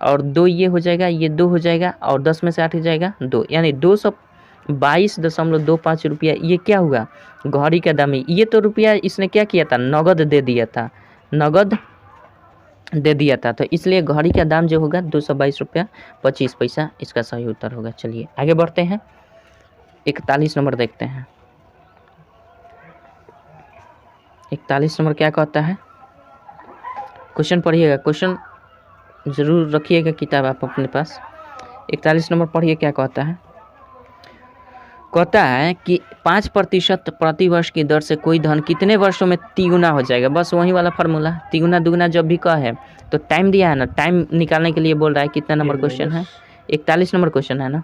और 2 ये हो जाएगा, ये 2 हो जाएगा, और 10 में से 8 हो जाएगा 2, यानी 222.25 रुपया ये क्या हुआ, घड़ी का दाम। ये तो रुपया इसने क्या किया था, नगद दे दिया था, नगद दे दिया था। तो इसलिए घड़ी का दाम जो होगा 222 रुपया 25 पैसा इसका सही उत्तर होगा। चलिए आगे बढ़ते हैं, 41 नंबर देखते हैं। 41 नंबर क्या कहता है, क्वेश्चन पढ़िएगा, क्वेश्चन ज़रूर रखिएगा किताब आप अपने पास। 41 नंबर पढ़िए क्या कहता है। कहता है कि 5% प्रति वर्ष की दर से कोई धन कितने वर्षों में तिगुना हो जाएगा। बस वही वाला फार्मूला, तिगुना दुगुना जब भी कहे तो टाइम दिया है ना, टाइम निकालने के लिए बोल रहा है। कितना नंबर क्वेश्चन है, 41 नंबर क्वेश्चन है ना।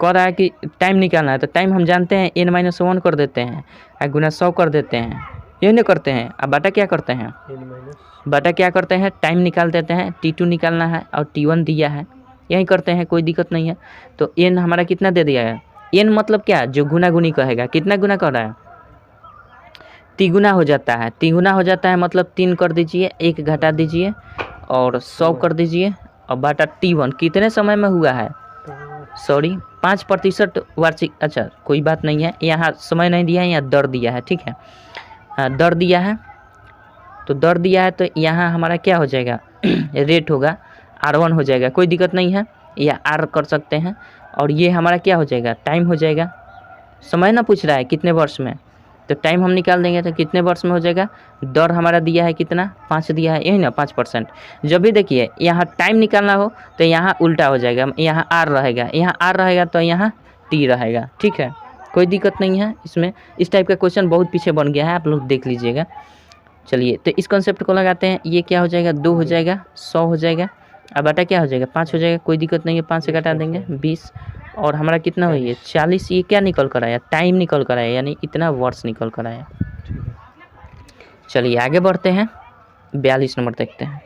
कह रहा है कि टाइम निकालना है, तो टाइम हम जानते हैं n-1 कर देते हैं, गुना 100 कर देते हैं, यही नहीं करते हैं। अब बाटा क्या करते हैं, बाटा क्या करते हैं, टाइम निकाल देते हैं, t2 निकालना है और t1 दिया है, यही करते हैं, कोई दिक्कत नहीं है। तो n हमारा कितना दे दिया है, n मतलब क्या, जो गुना गुनी कहेगा, कितना गुना कर रहा है, तिगुना हो जाता है, तिगुना हो जाता है, मतलब 3 कर दीजिए, 1 घटा दीजिए और 100 कर दीजिए, और बाटा t1 कितने समय में हुआ है, सॉरी 5% वार्षिक। अच्छा कोई बात नहीं है, यहाँ समय नहीं दिया है, यहाँ दर दिया है, ठीक है, दर दिया है, तो दर दिया है, तो यहाँ हमारा क्या हो जाएगा रेट होगा, R1 हो जाएगा, कोई दिक्कत नहीं है, या R कर सकते हैं। और ये हमारा क्या हो जाएगा, टाइम हो जाएगा। समय ना पूछ रहा है कितने वर्ष में, तो टाइम हम निकाल देंगे तो कितने वर्ष में हो जाएगा। दर हमारा दिया है कितना, 5 दिया है, यही ना 5%। जब भी देखिए यहाँ टाइम निकालना हो तो यहाँ उल्टा हो जाएगा, यहाँ R रहेगा, यहाँ R रहेगा तो यहाँ T रहेगा, ठीक है, कोई दिक्कत नहीं है इसमें। इस टाइप का क्वेश्चन बहुत पीछे बन गया है, आप लोग देख लीजिएगा। चलिए तो इस कॉन्सेप्ट को लगाते हैं, ये क्या हो जाएगा, 2 हो जाएगा, 100 हो जाएगा, अब बाटा क्या हो जाएगा, 5 हो जाएगा, कोई दिक्कत नहीं है, 5 से घटा देंगे 20, और हमारा कितना हुई है 40। ये क्या निकल कर आया, टाइम निकल कर आया, यानी इतना वर्ष निकल कर आया। चलिए आगे बढ़ते हैं, 42 नंबर देखते हैं।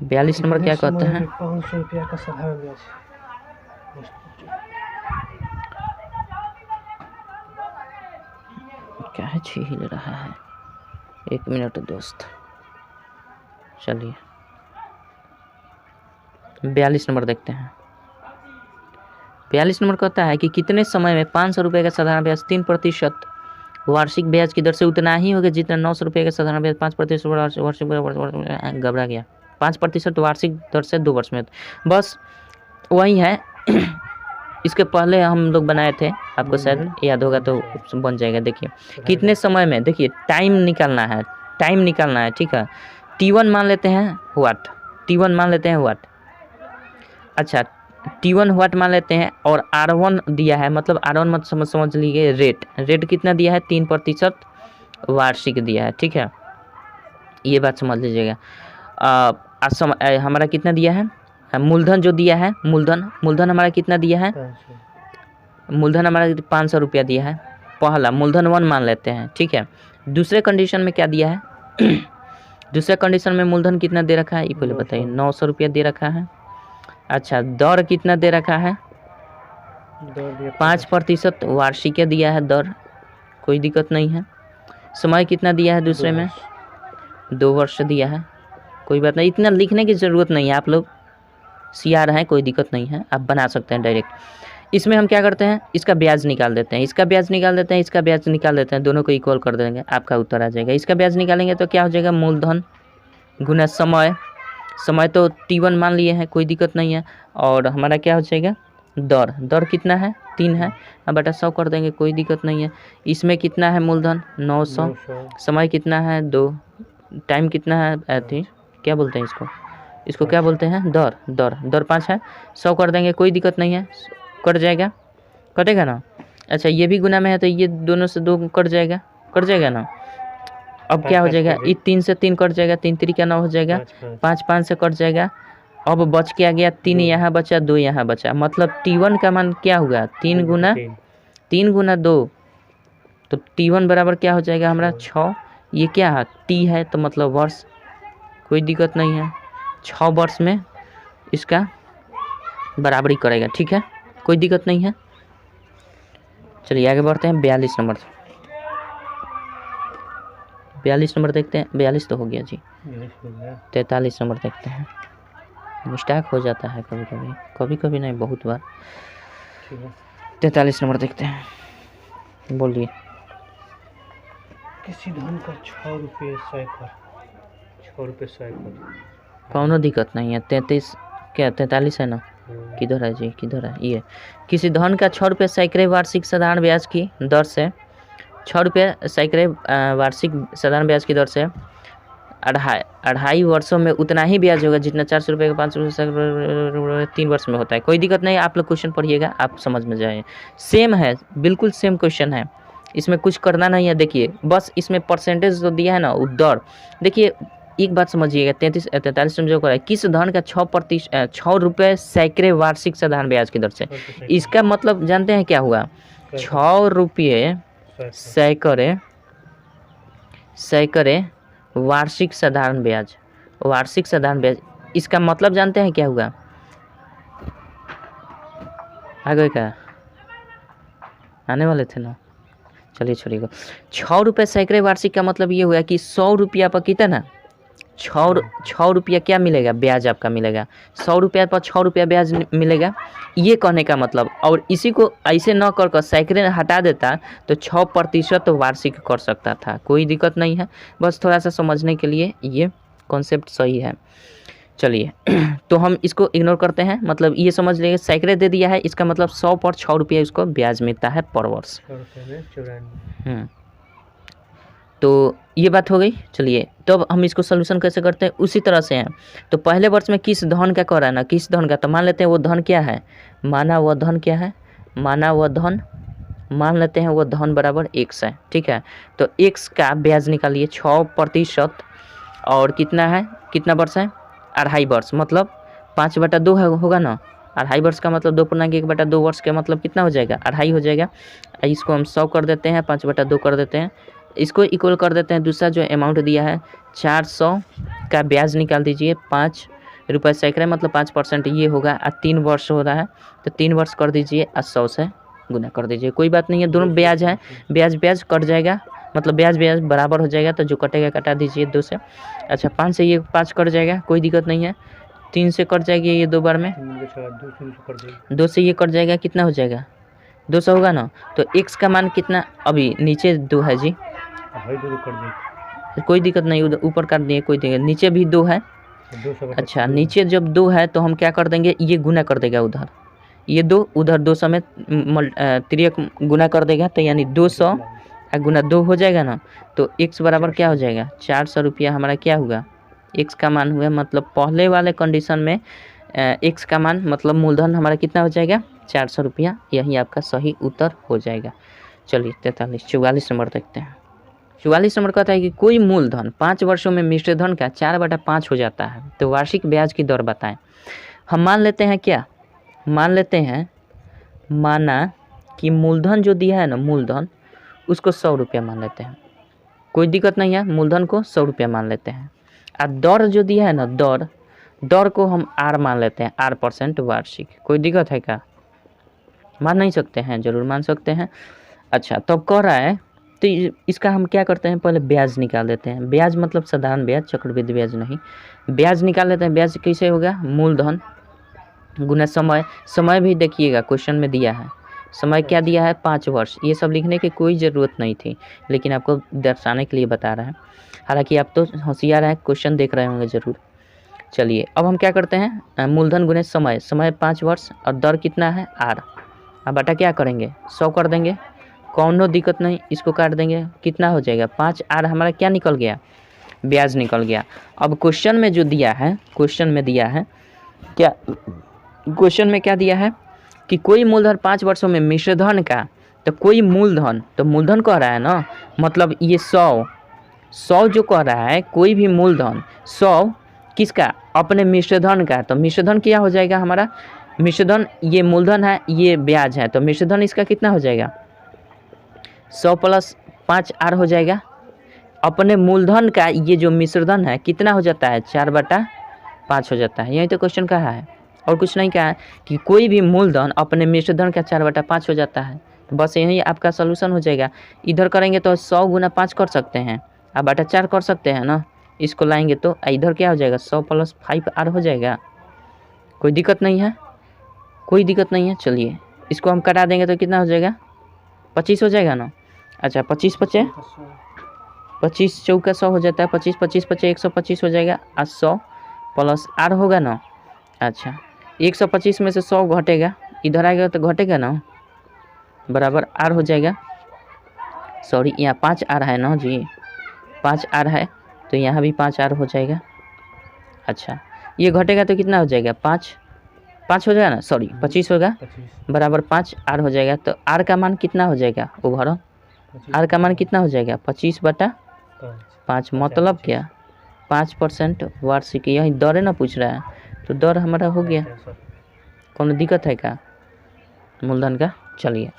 42 नंबर क्या कहते हैं? 500 रुपया का साधारण ब्याज। क्या है, हिल रहा है, 1 मिनट दोस्त। चलिए 42 नंबर देखते हैं। 42 नंबर कहता है कि कितने समय में 500 रुपये का साधारण ब्याज 3% वार्षिक ब्याज की दर से उतना ही होगा जितना 900 रुपये का साधारण ब्याज 5% वार्षिक, घबरा गया, 5% वार्षिक दर से 2 वर्ष में। बस वही है। इसके पहले हम लोग बनाए थे, आपको शायद याद होगा तो बन जाएगा। देखिए कितने समय में, देखिए टाइम निकालना है, टाइम निकालना है, ठीक है। T1 मान लेते हैं वाट, T1 मान लेते हैं वाट। अच्छा T1 वाट मान लेते हैं और R1 दिया है, मतलब R1 मत समझ लीजिए रेट, रेट कितना दिया है 3% वार्षिक दिया है, ठीक है, ये बात समझ लीजिएगा। हमारा कितना दिया है, मूलधन जो दिया है, मूलधन हमारा कितना दिया है, 500। मूलधन हमारा 500 रुपया दिया है। पहला मूलधन 1 मान लेते हैं, ठीक है। दूसरे कंडीशन में क्या दिया है? दूसरे कंडीशन में मूलधन कितना दे रखा है ये पहले बताइए, 900 रुपया दे रखा है। अच्छा दर कितना दे रखा है, 5% वार्षिक दिया है दर, कोई दिक्कत नहीं है। समय कितना दिया है दूसरे में, 2 वर्ष दिया है, कोई बात नहीं, इतना लिखने की ज़रूरत नहीं है, आप लोग सिया रहे हैं, कोई दिक्कत नहीं है, आप बना सकते हैं डायरेक्ट। इसमें हम क्या करते हैं, इसका ब्याज निकाल देते हैं, इसका ब्याज निकाल देते हैं, इसका ब्याज निकाल देते हैं, दोनों को इक्वल कर देंगे, आपका उत्तर आ जाएगा। इसका ब्याज निकालेंगे तो क्या हो जाएगा, मूलधन गुना समय, समय तो T1 मान लिए हैं, कोई दिक्कत नहीं है। और हमारा क्या हो जाएगा, दर, दर कितना है 3 है, अब बटा 100 कर देंगे, कोई दिक्कत नहीं है। इसमें कितना है मूलधन 900, समय कितना है 2, टाइम कितना है थी, क्या बोलते हैं इसको, इसको क्या बोलते हैं, दर, दर 5 है, 100 कर देंगे, कोई दिक्कत नहीं है, कट जाएगा, कटेगा ना। अच्छा ये भी गुना में है तो ये दोनों से 2 कट जाएगा ना। अब क्या हो जाएगा, ये 3 से 3 कट जाएगा, 3 3 क्या 9 हो जाएगा, 5 5 से कट जाएगा। अब बच क्या गया, 3 यहाँ बचा, 2 यहाँ बचा, मतलब T1 का मान क्या हुआ, 3 गुना 2, तो T1 बराबर क्या हो जाएगा हमारा 6। ये क्या है, T है तो मतलब वर्ष, कोई दिक्कत नहीं है, 6 वर्ष में इसका बराबरी करेगा, ठीक है, कोई दिक्कत नहीं है। चलिए आगे बढ़ते हैं, 42 नंबर, 42 नंबर देखते हैं, 42 तो हो गया जी, 43 नंबर देखते हैं। मिस्टेक हो जाता है कभी कभी नहीं, बहुत बार। 43 नंबर देखते हैं, बोलिए। किसी धन का 6 रुपये सैकड़, कौनो दिक्कत नहीं है। 33 क्या 43 है ना, किधर है जी, किधर है ये। किसी धन का 6 रुपये सैकड़े वार्षिक साधारण ब्याज की दर से, 6 रुपये सैकड़े वार्षिक साधारण ब्याज की दर से अढ़ाई वर्षों में उतना ही ब्याज होगा जितना 400 रुपये का 500 रुपये 3 वर्ष में होता है। कोई दिक्कत नहीं, आप लोग क्वेश्चन पढ़िएगा, आप समझ में जाए, सेम है, बिल्कुल सेम क्वेश्चन है, इसमें कुछ करना नहीं है। देखिए बस इसमें परसेंटेज जो दिया है ना, दर, देखिए एक बात समझिएगा, 43 में जो कर, किस धन का 6 रुपये सैकड़े वार्षिक साधारण ब्याज की दर से, इसका मतलब जानते हैं क्या हुआ, 6 रुपये सैकड़े वार्षिक साधारण ब्याज, वार्षिक साधारण ब्याज, इसका मतलब जानते हैं क्या हुआ, आगे क्या आने वाले थे ना, चलिए छोड़िएगा। 6 रुपये सैकड़े वार्षिक का मतलब ये हुआ कि 100 रुपया पर कितना, 6 रुपया क्या मिलेगा, ब्याज आपका मिलेगा, 100 रुपया पर 6 रुपया ब्याज मिलेगा, ये कहने का मतलब। और इसी को ऐसे न कर सैकड़े हटा देता तो 6% वार्षिक कर सकता था, कोई दिक्कत नहीं है, बस थोड़ा सा समझने के लिए ये कॉन्सेप्ट सही है। चलिए तो हम इसको इग्नोर करते हैं, मतलब ये समझ लेंगे सैकड़े दे दिया है, इसका मतलब 100 पर 6 रुपया उसको ब्याज मिलता है पर वर्ष। तो ये बात हो गई। चलिए तो अब हम इसको सोल्यूशन कैसे करते हैं, उसी तरह से हैं। तो पहले वर्ष में किस धन का कर रहा है ना, किस धन का, तो मान लेते हैं वो धन क्या है, माना वह धन क्या है, माना वह धन, मान लेते हैं वो धन बराबर x है, ठीक है। तो x का ब्याज निकालिए 6% और कितना है, कितना वर्ष है, 2.5 वर्ष, मतलब 5/2 होगा ना, 2.5 वर्ष का मतलब 2.1/2 वर्ष का मतलब कितना हो जाएगा, 2.5 हो जाएगा। इसको हम 100 कर देते हैं, 5/2 कर देते हैं, इसको इक्वल कर देते हैं। दूसरा जो अमाउंट दिया है 400 का ब्याज निकाल दीजिए, 5 रुपये सैकड़े मतलब 5% ये होगा। 3 वर्ष हो रहा है तो 3 वर्ष कर दीजिए और 100 से गुना कर दीजिए। कोई बात नहीं है, दोनों ब्याज है, ब्याज कट जाएगा, मतलब ब्याज बराबर हो जाएगा, तो जो कटेगा कटा दीजिए 2 से। अच्छा 5 से ये 5 कट जाएगा, कोई दिक्कत नहीं है। 3 से कट जाएगी ये 2 बार में, 2 से ये कट जाएगा, कितना हो जाएगा, 200 होगा ना। तो x का मान कितना, अभी नीचे 2 है जी, कोई दिक्कत नहीं, उधर ऊपर काट दिए, कोई दिक्कत, नीचे भी 2 है। अच्छा नीचे जब 2 है तो हम क्या कर देंगे, ये गुना कर देगा उधर, ये 2 उधर 2 समेत तिर्यक गुना कर देगा, तो यानी 200 गुना 2 हो जाएगा ना। तो x बराबर क्या हो जाएगा, 400 रुपया हमारा क्या हुआ, x का मान हुआ। मतलब पहले वाले कंडीशन में x का मान मतलब मूलधन हमारा कितना हो जाएगा, 400 रुपया। यही आपका सही उत्तर हो जाएगा। चलिए 44 नंबर देखते हैं। 44 नंबर कहता है कि कोई मूलधन 5 वर्षों में मिश्र धन का 4/5 हो जाता है, तो वार्षिक ब्याज की दर बताएं। हम मान लेते हैं क्या, मान लेते हैं, माना कि मूलधन जो दिया है ना, मूलधन उसको 100 रुपया मान लेते हैं, कोई दिक्कत नहीं है, मूलधन को 100 रुपया मान लेते हैं। और दर जो दिया है ना, दर को हम r मान लेते हैं, r% वार्षिक। कोई दिक्कत है क्या, मान नहीं सकते हैं, जरूर मान सकते हैं। अच्छा तो अब कह रहा है, तो इसका हम क्या करते हैं, पहले ब्याज निकाल देते हैं। ब्याज मतलब साधारण ब्याज, चक्रवृद्धि ब्याज नहीं, ब्याज निकाल लेते हैं। ब्याज कैसे होगा, मूलधन गुना समय। समय भी देखिएगा क्वेश्चन में दिया है, समय क्या दिया है, 5 वर्ष। ये सब लिखने की कोई ज़रूरत नहीं थी, लेकिन आपको दर्शाने के लिए बता रहा है। हालांकि आप तो होशियार हैं, क्वेश्चन देख रहे होंगे ज़रूर। चलिए अब हम क्या करते हैं, मूलधन गुने समय, समय 5 वर्ष और दर कितना है r। अब बटा क्या करेंगे, 100 कर देंगे, कौनो दिक्कत नहीं, इसको काट देंगे, कितना हो जाएगा, 5r हमारा क्या निकल गया, ब्याज निकल गया। अब क्वेश्चन में जो दिया है, क्वेश्चन में दिया है क्या, क्वेश्चन में क्या दिया है कि कोई मूलधन 5 वर्षों में मिश्रधन का, तो कोई मूलधन, तो मूलधन कह रहा है ना, मतलब ये 100 जो कह रहा है, कोई भी मूलधन 100 किसका, अपने मिश्रधन का। तो मिश्रधन क्या हो जाएगा हमारा, मिश्रधन ये मूलधन है, ये ब्याज है, तो मिश्रधन इसका कितना हो जाएगा, 100 + 5r हो जाएगा। अपने मूलधन का ये जो मिश्रधन है कितना हो जाता है, 4/5 हो जाता है। यही तो क्वेश्चन कहा है, और कुछ नहीं कहा है कि कोई भी मूलधन अपने मिश्रधन का 4/5 हो जाता है। तो बस यही आपका सोल्यूशन हो जाएगा। इधर करेंगे तो 100 × 5 कर सकते हैं, अब बटा 4 कर सकते हैं ना, इसको लाएंगे तो इधर क्या हो जाएगा, 100 + 5r हो जाएगा। कोई दिक्कत नहीं है, कोई दिक्कत नहीं है। चलिए इसको हम कटा देंगे तो कितना हो जाएगा, 25 हो जाएगा ना। अच्छा 25 चौका 100 हो जाता है, 25 25 25 125 हो जाएगा, और 100 + r होगा ना। अच्छा 125 में से 100 घटेगा, इधर आएगा तो घटेगा ना, बराबर r हो जाएगा। सॉरी यहाँ 5r है ना जी, 5r है, तो यहाँ भी 5r हो जाएगा। अच्छा ये घटेगा तो कितना हो जाएगा, 5 हो जाएगा ना, सॉरी 25 होगा, बराबर 5r हो जाएगा। तो r का मान कितना हो जाएगा, ओवर r का मान कितना हो जाएगा, 25/5। मतलब क्या, 5% वार्षिक। यही दर है ना पूछ रहा है, तो दर हमारा हो गया, कौन दिक्कत है क्या मूलधन का। चलिए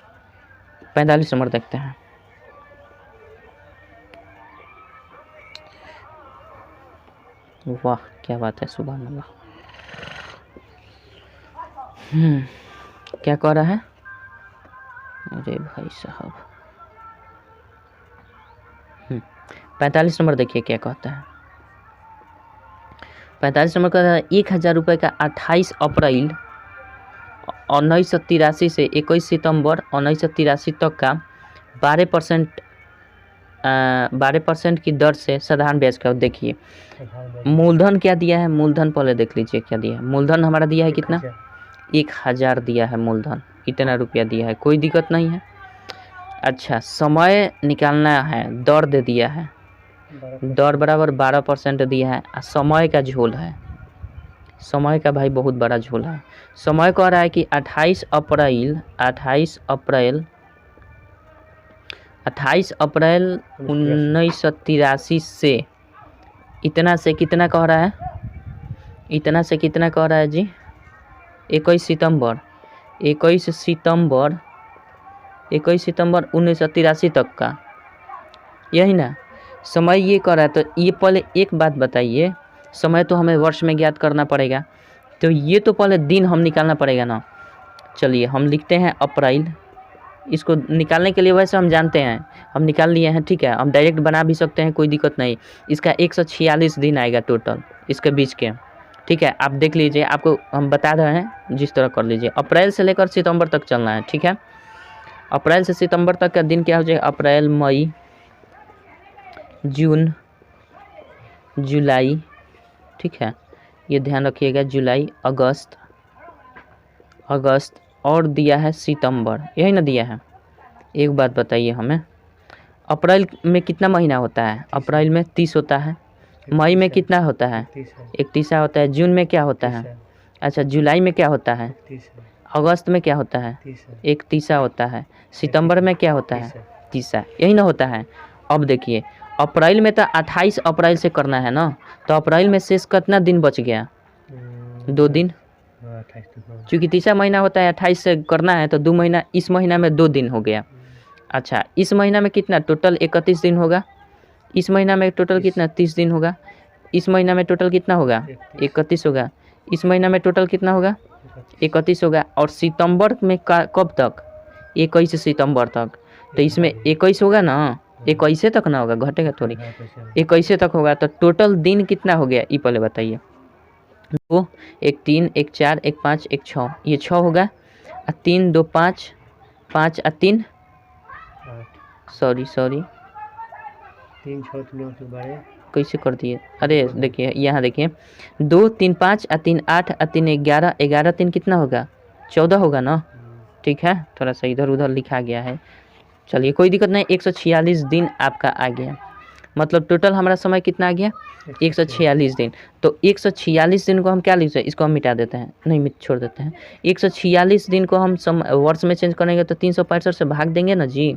45 नंबर देखते हैं। वाह क्या बात है, सुभान अल्लाह। क्या कह रहा है, अरे भाई साहब 45 नंबर देखिए क्या कहता है। 45 नंबर कहता है 1000 रुपये का 28 अप्रैल 1983 से 21 सितंबर 1983 तक का 12% की दर से साधारण ब्याज का। देखिए मूलधन क्या दिया है, मूलधन पहले देख लीजिए क्या दिया है। मूलधन हमारा दिया है कितना, 1000 दिया है मूलधन, इतना रुपया दिया है, कोई दिक्कत नहीं है। अच्छा समय निकालना है, दर दे दिया है, दर बराबर 12% दिया है, और समय का झोल है, समय का भाई बहुत बड़ा झोल है। समय कह रहा है कि 28 अप्रैल 1983 से इतना से कितना कह रहा है, इतना से कितना कह रहा है जी, 21 सितंबर 1983 तक का, यही ना समय ये कर रहा है। तो ये पहले एक बात बताइए, समय तो हमें वर्ष में ज्ञात करना पड़ेगा, तो ये तो पहले दिन हम निकालना पड़ेगा ना। चलिए हम लिखते हैं अप्रैल, इसको निकालने के लिए वैसे हम जानते हैं, हम निकाल लिए हैं, ठीक है। हम डायरेक्ट बना भी सकते हैं, कोई दिक्कत नहीं। इसका 146 दिन आएगा टोटल इसके बीच के, ठीक है। आप देख लीजिए, आपको हम बता रहे हैं, जिस तरह कर लीजिए। अप्रैल से लेकर सितंबर तक चलना है, ठीक है। अप्रैल से सितंबर तक का दिन क्या हो जाएगा? अप्रैल, मई, जून, जुलाई, ठीक है, ये ध्यान रखिएगा। जुलाई, अगस्त और दिया है सितंबर, यही ना दिया है। एक बात बताइए हमें, अप्रैल में कितना महीना होता है? अप्रैल में 30 होता है। मई में कितना होता है? 31 होता है। जून में क्या होता है? अच्छा, जुलाई में क्या होता है? अगस्त में क्या होता है? 31 होता है। सितंबर में क्या होता है? 30, यही ना होता है। अब देखिए, अप्रैल में तो 28 अप्रैल से करना है ना, तो अप्रैल में शेष कितना दिन बच गया? 2 दिन, क्योंकि 30 महीना होता है, 28 से करना है, तो 2 महीना, इस महीना में 2 दिन हो गया। अच्छा, इस महीना में कितना? टोटल 31 दिन होगा। इस महीना में टोटल कितना? 30 दिन होगा। इस महीना में टोटल कितना होगा? 31 होगा। इस महीना में टोटल कितना होगा? 31 होगा। और सितंबर में कब तक? 21 सितंबर तक। तो इसमें 21 होगा ना, 21 तक ना होगा, घटेगा थोड़ी, 21 तक होगा। तो टोटल दिन कितना हो गया, ये पहले बताइए। 2, 1 3, 1 4, 1 5, 1 6, ये 6 होगा। 3 2 5, 5 3, सॉरी 3 6 9 12, कैसे कर दिए? अरे देखिए, यहाँ देखिए, 2 3 5 3 8 3 11, 11 3 कितना होगा? 14 होगा ना, ठीक है। थोड़ा सा इधर उधर लिखा गया है, चलिए कोई दिक्कत नहीं। 146 दिन आपका आ गया, मतलब टोटल हमारा समय कितना आ गया? 146 दिन। तो 146 दिन को हम क्या लिखते हैं? इसको हम मिटा देते हैं, नहीं छोड़ देते हैं। 146 दिन को हम वर्ष में चेंज करेंगे तो 365 से भाग देंगे ना जी,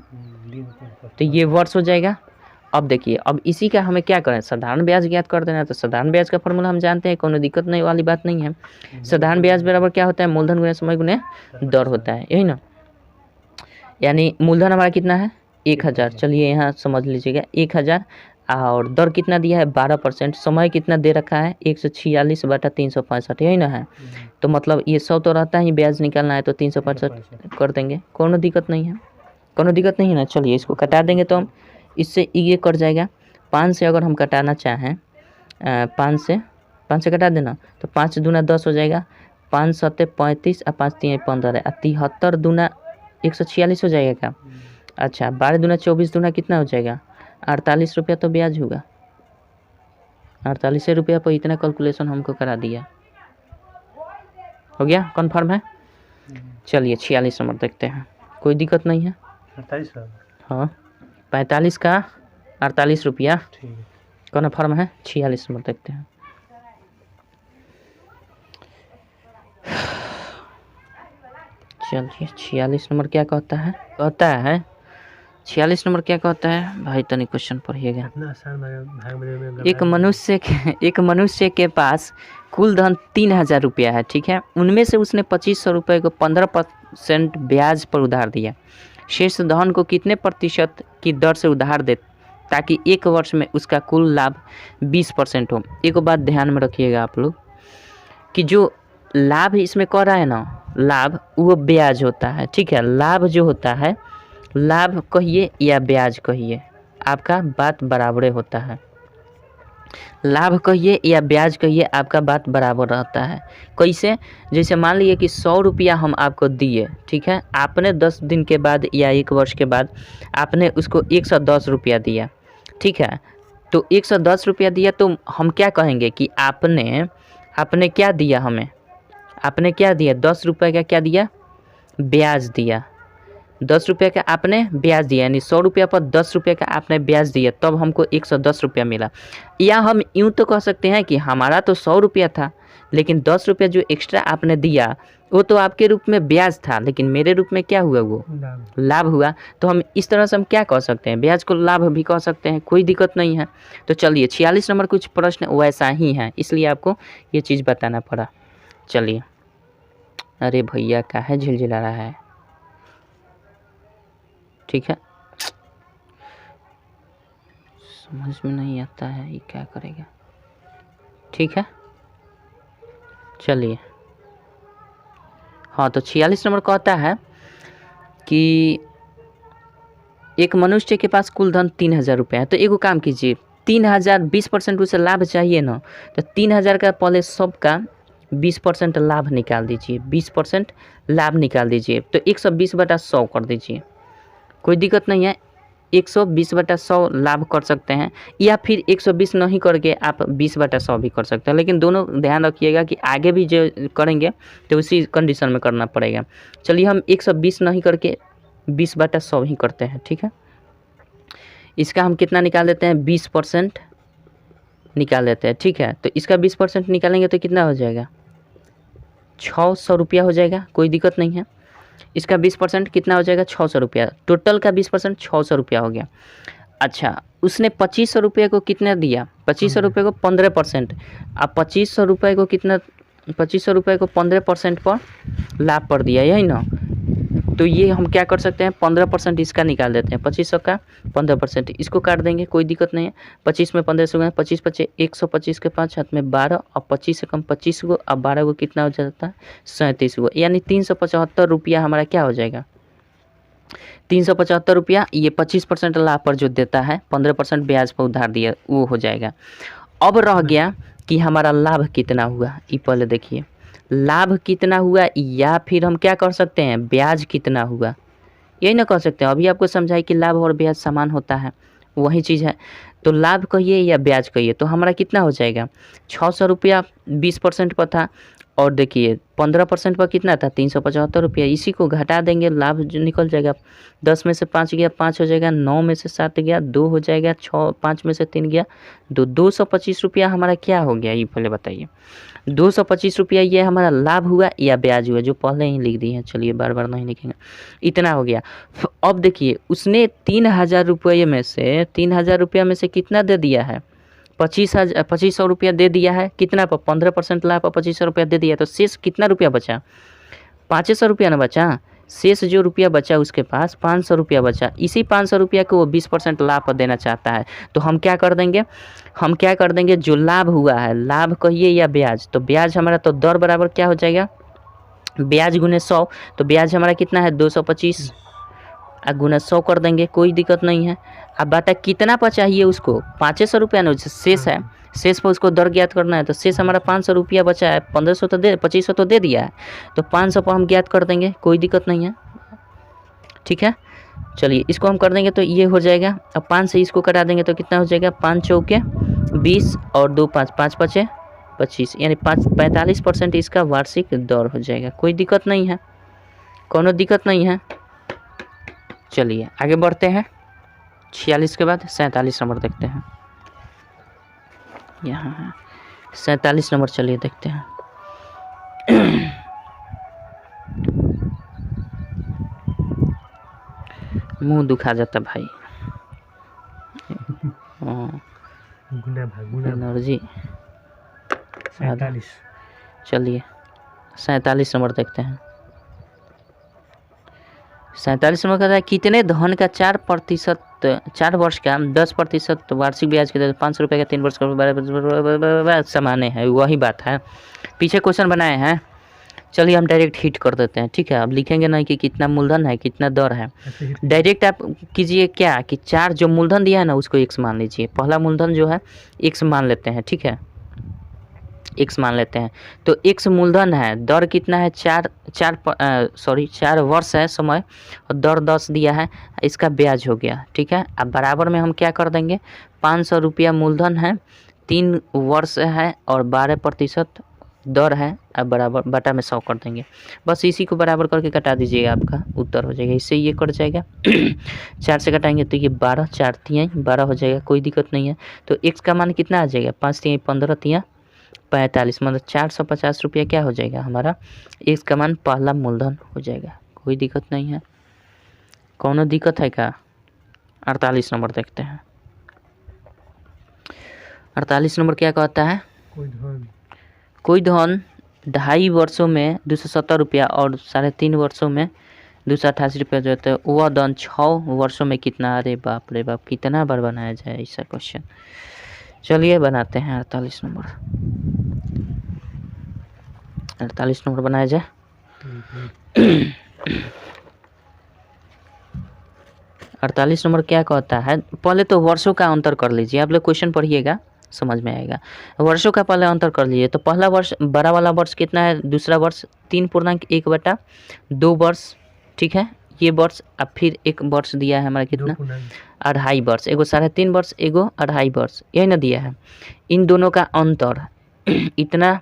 तो ये वर्ष हो जाएगा। अब देखिए, अब इसी का हमें क्या करें? साधारण ब्याज ज्ञात कर देना है। तो साधारण ब्याज का फॉर्मूला हम जानते हैं, कोनो दिक्कत नहीं वाली बात नहीं है। साधारण ब्याज बराबर क्या होता है? मूलधन गुणे समय गुणे दर होता है, यही ना। यानी मूलधन हमारा कितना है? 1000। चलिए यहाँ समझ लीजिएगा, 1000, और दर कितना दिया है? 12%। समय कितना दे रखा है? 146/365, यही ना है। तो मतलब ये 100 तो रहता ही, ब्याज निकालना है तो 365 कर देंगे, कोनो दिक्कत नहीं है, कोनो दिक्कत नहीं है ना। चलिए इसको कटा देंगे तो हम, इससे ये कट जाएगा। 5 से अगर हम कटाना चाहें, 5 से कटा देना, तो 5 दूना 10 हो जाएगा। 5 7 35 और 5 3 15, 73 दूना 146 हो जाएगा क्या? अच्छा, 12 दूना 24 दूना कितना हो जाएगा? 48 रुपया तो ब्याज होगा। 48 रुपया पर इतना कैलकुलेशन हमको करा दिया, हो गया, कन्फर्म है। चलिए 46 नंबर देखते हैं, कोई दिक्कत नहीं है। 48, हाँ, 45 का 48 रुपया ठीक है, कन्फर्म है। 46 नंबर देखते हैं। चलिए 46 नंबर क्या कहता है? 46 नंबर क्या कहता है भाई? तनी क्वेश्चन पढ़िएगा। इतना आसान भाग एक मनुष्य के पास कुल धन 3000 रुपया है, ठीक है। उनमें से उसने 2500 रुपये को 15% ब्याज पर उधार दिया। शेष धन को कितने प्रतिशत की दर से उधार दे ताकि 1 वर्ष में उसका कुल लाभ 20% हो? एक बात ध्यान में रखिएगा आप लोग, कि जो लाभ इसमें कर रहा है ना, लाभ वो ब्याज होता है, ठीक है। लाभ जो होता है, लाभ कहिए या ब्याज कहिए, आपका बात बराबर होता है। लाभ कहिए या ब्याज कहिए, आपका बात बराबर रहता है। कैसे? जैसे मान लीजिए कि 100 रुपया हम आपको दिए, ठीक है। आपने 10 दिन के बाद या 1 वर्ष के बाद आपने उसको 110 रुपया दिया, ठीक है। तो 110 रुपया दिया, तो हम क्या कहेंगे कि आपने क्या दिया हमें? आपने क्या दिया? 10 रुपये का क्या दिया? ब्याज दिया। 10 रुपये का आपने ब्याज दिया, यानी 100 रुपया पर 10 रुपये का आपने ब्याज दिया, तब हमको 110 रुपया मिला। या हम यूँ तो कह सकते हैं कि हमारा तो 100 रुपया था, लेकिन 10 रुपया जो एक्स्ट्रा आपने दिया वो तो आपके रूप में ब्याज था, लेकिन मेरे रूप में क्या हुआ? वो लाभ हुआ। तो हम इस तरह से हम क्या कह सकते हैं? ब्याज को लाभ भी कह सकते हैं, कोई दिक्कत नहीं है। तो चलिए 46 नंबर कुछ प्रश्न वैसा ही है, इसलिए आपको ये चीज़ बताना पड़ा। चलिए अरे भैया काहे झिलझिला रहा है? ठीक है, समझ में नहीं आता है ये क्या करेगा। ठीक है चलिए, हाँ तो 46 नंबर कहता है कि एक मनुष्य के पास कुल धन 3,000 रुपये है। तो एगो काम कीजिए, 3,000 20% उसे लाभ चाहिए ना, तो 3,000 का पहले सबका 20% लाभ निकाल दीजिए, 20% लाभ निकाल दीजिए, तो 120/100 कर दीजिए, कोई दिक्कत नहीं है। 120/100 लाभ कर सकते हैं, या फिर 120 नहीं करके आप 20/100 भी कर सकते हैं, लेकिन दोनों ध्यान रखिएगा कि आगे भी जो करेंगे तो उसी कंडीशन में करना पड़ेगा। चलिए हम 120 नहीं करके 20/100 ही करते हैं। ठीक है, इसका हम कितना निकाल देते हैं, 20% निकाल देते हैं। ठीक है, तो इसका 20% निकालेंगे तो कितना हो जाएगा, 600 रुपया हो जाएगा, कोई दिक्कत नहीं है। इसका 20% कितना हो जाएगा, 600 रुपया, टोटल का 20% 600 रुपया हो गया। अच्छा, उसने 2500 रुपये को कितना दिया, 2500 रुपये को 15%, अब 2500 रुपये को कितना, 2500 रुपये को 15% पर लाभ पर दिया, यही ना। तो ये हम क्या कर सकते हैं, 15% इसका निकाल देते हैं, 2500 का 15%, इसको काट देंगे, कोई दिक्कत नहीं है। 25 में 15 से 25 25 125 के 5 हाथ में 12, और 25 से कम 25 को, अब 12 को कितना हो जाता है, 37 को, यानी 375 रुपया हमारा क्या हो जाएगा, 375 रुपया। ये 25% लाभ पर जो देता है, 15% ब्याज पर उधार दिया, वो हो जाएगा। अब रह गया कि हमारा लाभ कितना हुआ, ये पहले देखिए, लाभ कितना हुआ, या फिर हम क्या कर सकते हैं, ब्याज कितना हुआ, यही ना कर सकते हैं। अभी आपको समझाई कि लाभ और ब्याज समान होता है, वही चीज़ है। तो लाभ कहिए या ब्याज कहिए, तो हमारा कितना हो जाएगा, 600 रुपया 20% पर था, और देखिए 15% पर कितना था, 375 रुपया, इसी को घटा देंगे, लाभ जो निकल जाएगा। 10 में से 5 गया 5 हो जाएगा, 9 में से 7 गया 2 हो जाएगा, 5 में से 3 गया 2, 225 रुपया हमारा क्या हो गया, ये पहले बताइए। 225 रुपया ये हमारा लाभ हुआ या ब्याज हुआ, जो पहले ही लिख दिए हैं, चलिए बार बार नहीं लिखेंगे, इतना हो गया। अब देखिए उसने 3,000 रुपये में से, 3,000 रुपया में से कितना दे दिया है, 2500 रुपया दे दिया है, कितना पर, 15% लाभ पर 2500 रुपया दे दिया, तो शेष कितना रुपया बचा, 500 रुपया ना बचा, शेष जो रुपया बचा उसके पास 500 रुपया बचा। इसी 500 रुपया को वो 20% लाभ पर देना चाहता है, तो हम क्या कर देंगे, हम क्या कर देंगे, जो लाभ हुआ है, लाभ कहिए या ब्याज, तो ब्याज हमारा तो दर बराबर क्या हो जाएगा, ब्याज गुने 100, तो ब्याज हमारा कितना है 225, गुना 100 कर देंगे, कोई दिक्कत नहीं है। अब बता कितना पर चाहिए उसको, 500 रुपया ना, शेष है, शेष पर उसको दर ज्ञात करना है, तो शेष हमारा 500 रुपया बचा है, 1500 तो दे, 2500 तो दे दिया है, तो 500 पर हम ज्ञात कर देंगे, कोई दिक्कत नहीं है। ठीक है, चलिए इसको हम कर देंगे तो ये हो जाएगा। अब 5 से इसको कटा देंगे तो कितना हो जाएगा, 5 चौके 20 और 2 5, 5 5 25, यानी 45% इसका वार्षिक दर हो जाएगा, कोई दिक्कत नहीं है, कोनो दिक्कत नहीं है। चलिए आगे बढ़ते हैं, 46 के बाद 47 नंबर देखते हैं, यहाँ है 47 नंबर, चलिए देखते हैं। मुंह दुखा जाता भाई, एनर्जी। 47, चलिए 47 नंबर देखते हैं। 47 नंबर कहता है कितने धन का 4 वर्ष का 10% वार्षिक ब्याज के 500 रुपये का 3 वर्ष का सामान्य है, वही बात है, पीछे क्वेश्चन बनाए हैं। चलिए हम डायरेक्ट हिट कर देते हैं। ठीक है, अब लिखेंगे नहीं कि कितना मूलधन है कितना दर है, डायरेक्ट आप कीजिए क्या कि 4 जो मूलधन दिया है ना उसको x मान लीजिए, पहला मूलधन जो है x मान लेते हैं। ठीक है, x मान लेते हैं, तो x मूलधन है, दर कितना है 4 वर्ष है समय, और दर 10 दिया है, इसका ब्याज हो गया। ठीक है, अब बराबर में हम क्या कर देंगे, 500 रुपया मूलधन है, 3 वर्ष है और 12% दर है, अब बराबर बटा में 100 कर देंगे, बस इसी को बराबर करके कटा दीजिएगा, आपका उत्तर हो जाएगा, इससे ये कट जाएगा। 4 से कटाएंगे तो ये 12, 4 तियाई 12 हो जाएगा, कोई दिक्कत नहीं है। तो x का मान कितना आ जाएगा, 5 तियाई 15 तिया 45, मतलब 450 रुपया क्या हो जाएगा हमारा, x का मान पहला मूलधन हो जाएगा, कोई दिक्कत नहीं है, कौनो दिक्कत है क्या। 48 नंबर देखते हैं। 48 नंबर क्या कहता है, कोई धन 2.5 वर्षों में 270 रुपया और 3.5 वर्षों में 288 रुपया जो होता है वह धन 6 वर्षों में कितना। अरे बाप रे बाप, कितना बार बनाया जाए ऐसा क्वेश्चन। चलिए बनाते हैं 48 नंबर। 48 नंबर बनाया जाए। 48 नंबर क्या कहता है, पहले तो वर्षों का अंतर कर लीजिए। आप लोग क्वेश्चन पढ़िएगा समझ में आएगा। वर्षों का पहले अंतर कर लीजिए। तो पहला वर्ष बड़ा वाला वर्ष कितना है, दूसरा वर्ष 3.1/2 वर्ष, ठीक है ये वर्ष। अब फिर एक वर्ष दिया है हमारा कितना, 2.5 वर्ष। एगो 3.5 वर्ष, एगो 2.5 वर्ष, यही ना दिया है। इन दोनों का अंतर इतना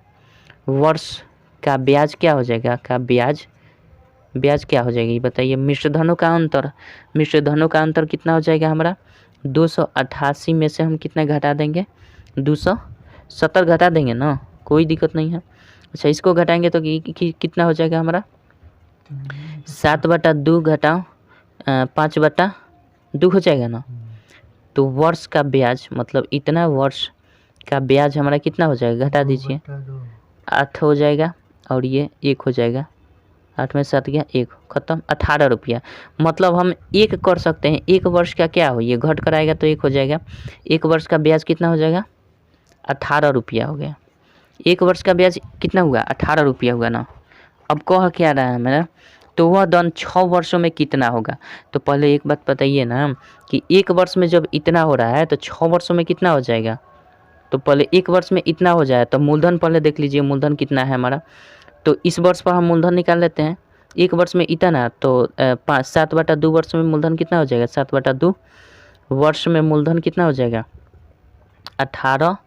वर्ष का ब्याज क्या हो जाएगा, का ब्याज क्या हो जाएगी बताइए। मिश्र धनों का अंतर, मिश्र धनों का अंतर कितना हो जाएगा हमारा, 288 में से हम कितना घटा देंगे, 270 घटा देंगे ना, कोई दिक्कत नहीं है। अच्छा इसको घटाएंगे तो कितना हो जाएगा हमारा, 7/2 घटाओ 5/2 हो जाएगा ना। तो वर्ष का ब्याज मतलब इतना वर्ष का ब्याज हमारा कितना हो जाएगा, घटा दीजिए, 8 हो जाएगा और ये 1 हो जाएगा। 8 में 7 गया 1, खत्म। 18 रुपया। मतलब हम 1 कर सकते हैं, 1 वर्ष का क्या हो, ये घट कर आएगा तो 1 हो जाएगा। 1 वर्ष का ब्याज कितना हो जाएगा, 18 रुपया हो गया। 1 वर्ष का ब्याज कितना हुआ, 18 रुपया हुआ ना। अब कह क्या रहा है मेरा, तो वह धन 6 वर्षों में कितना होगा। तो पहले एक बात बताइए ना कि 1 वर्ष में जब इतना हो रहा है तो 6 वर्षों में कितना हो जाएगा। तो पहले 1 वर्ष में इतना हो जाए तो मूलधन पहले देख लीजिए, मूलधन कितना है हमारा। तो इस वर्ष पर हम मूलधन निकाल लेते हैं। 1 वर्ष में इतना तो 7/2 वर्ष में मूलधन कितना हो जाएगा, 7/2 वर्ष में मूलधन कितना हो जाएगा, 18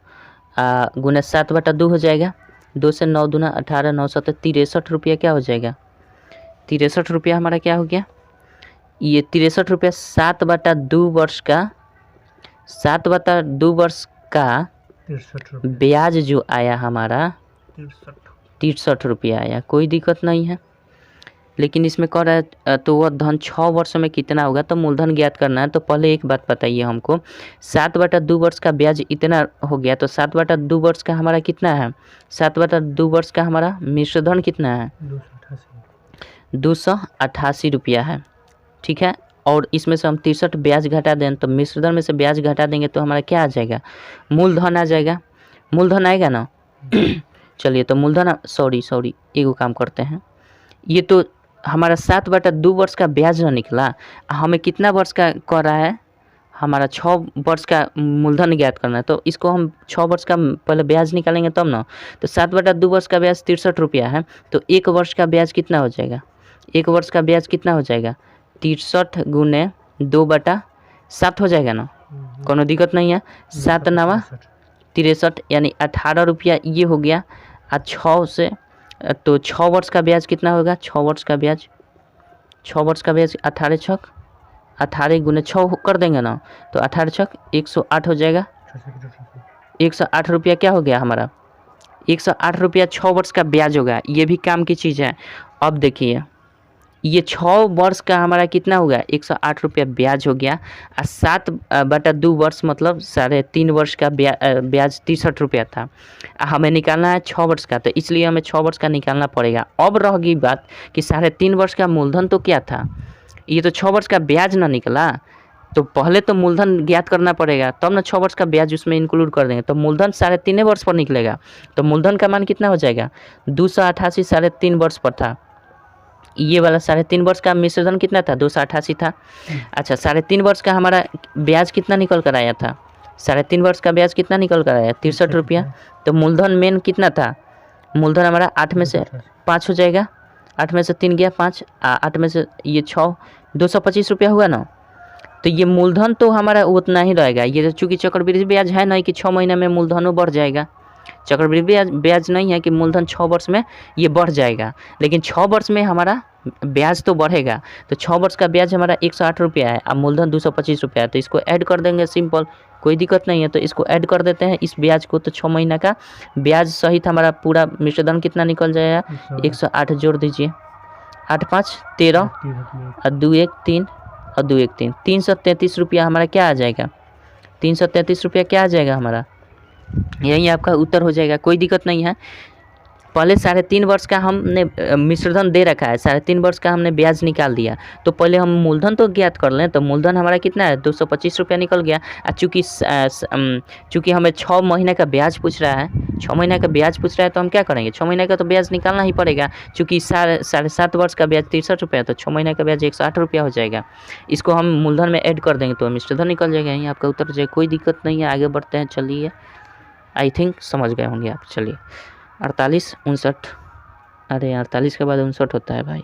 गुना 7/2 हो जाएगा। 2 से 9 दूना 18, 9 7 63 रुपया क्या हो जाएगा, 63 रुपया हमारा क्या हो गया। ये 63 रुपया 7/2 वर्ष का, 7/2 वर्ष का ब्याज जो आया हमारा 63 रुपया आया, कोई दिक्कत नहीं है। लेकिन इसमें कह रहा है तो वह धन 6 वर्षों में कितना होगा, तो मूलधन ज्ञात करना है। तो पहले एक बात बताइए हमको, 7/2 वर्ष का ब्याज इतना हो गया तो 7/2 वर्ष का हमारा कितना है, 7/2 वर्ष का हमारा मिश्रधन कितना है, 288 रुपया है, ठीक है। और इसमें से हम 63 ब्याज घटा दें तो मिश्रधन में से ब्याज घटा देंगे तो हमारा क्या आ जाएगा, मूलधन आ जाएगा। मूलधन आएगा ना। चलिए तो मूलधन, सॉरी एगो काम करते हैं। ये तो हमारा 7/2 वर्ष का ब्याज ना निकला, हमें कितना वर्ष का कह रहा है, हमारा 6 वर्ष का मूलधन ज्ञात करना है। तो इसको हम 6 वर्ष का पहले ब्याज निकालेंगे तब ना। तो 7/2 वर्ष का ब्याज 63 रुपया है, तो 1 वर्ष का ब्याज कितना हो जाएगा, 1 वर्ष का ब्याज कितना हो जाएगा, 63 गुने 2/7 हो जाएगा ना, कोनो दिक्कत नहीं है। 7 9 63 यानी 18 रुपया ये हो गया। 6 से तो 6 वर्ष का ब्याज कितना होगा, 6 वर्ष का ब्याज 18 छक 18 गुने 6 कर देंगे ना, तो 18 छक 108 हो जाएगा। 108 रुपया क्या हो गया हमारा, 108 रुपया 6 वर्ष का ब्याज होगा। ये भी काम की चीज़ है। अब देखिए ये 6 वर्ष का हमारा कितना होगा, 108 रुपया ब्याज हो गया। 7/2 वर्ष मतलब 3.5 वर्ष का ब्याज 63 रुपया था। हमें निकालना है 6 वर्ष का, तो इसलिए हमें 6 वर्ष का निकालना पड़ेगा। अब रह गई बात कि 3.5 वर्ष का मूलधन तो क्या था, ये तो 6 वर्ष का ब्याज ना निकला। तो पहले तो मूलधन ज्ञात करना पड़ेगा, तब ना 6 वर्ष का ब्याज उसमें इंक्लूड कर देंगे। तो मूलधन 3.5 वर्ष पर निकलेगा। तो मूलधन का मान कितना हो जाएगा, 288 3.5 वर्ष पर था। ये वाला 3.5 वर्ष का मिश्रधन कितना था, 288 था। अच्छा 3.5 वर्ष का हमारा ब्याज कितना निकल कर आया था, 3.5 वर्ष का ब्याज कितना निकल कर आया, 63 रुपया। तो मूलधन मेन कितना था, मूलधन हमारा 8 में से 5 हो जाएगा। 8 में से 3 गया 5, 8 में से ये 6, 225 रुपया हुआ ना। तो ये मूलधन तो हमारा उतना ही रहेगा। ये चूँकि चक्रवृद्धि ब्याज है नहीं कि 6 महीने में मूलधनों बढ़ जाएगा। चक्रवृद्धि ब्याज नहीं है कि मूलधन 6 वर्ष में ये बढ़ जाएगा, लेकिन 6 वर्ष में हमारा ब्याज तो बढ़ेगा। तो 6 वर्ष का ब्याज हमारा 108 रुपया है, अब मूलधन 225 रुपया है। तो इसको ऐड कर देंगे, सिंपल, कोई दिक्कत नहीं है। तो इसको ऐड कर देते हैं इस ब्याज को। तो 6 महीना का ब्याज सहित हमारा पूरा मिश्रधन कितना निकल जाएगा, 108 जोड़ दीजिए, 8 5 13 और 2 1 3 और 2 1 3, 333 रुपया हमारा क्या आ जाएगा, 333 रुपया क्या आ जाएगा हमारा, यही आपका उत्तर हो जाएगा। कोई दिक्कत नहीं है। पहले 3.5 वर्ष का हमने मिश्रधन दे रखा है, 3.5 वर्ष का हमने ब्याज निकाल दिया। तो पहले हम मूलधन तो ज्ञात कर लें। तो मूलधन हमारा कितना है, 225 रुपया निकल गया। चूँकि हमें 6 महीने का ब्याज पूछ रहा है, 6 महीने का ब्याज पूछ रहा है, तो हम क्या करेंगे, 6 महीने का तो ब्याज निकालना ही पड़ेगा। चूँकि 7.5 वर्ष का ब्याज 63 रुपया है, तो 6 महीने का ब्याज 108 रुपया हो जाएगा। इसको हम मूलधन में ऐड कर देंगे तो मिश्रधन निकल जाएगा। यहीं आपका उत्तर हो जाएगा, कोई दिक्कत नहीं है। आगे बढ़ते हैं, चलिए। आई थिंक समझ गए होंगे आप। चलिए 48 59, अरे 48 के बाद 59 होता है भाई,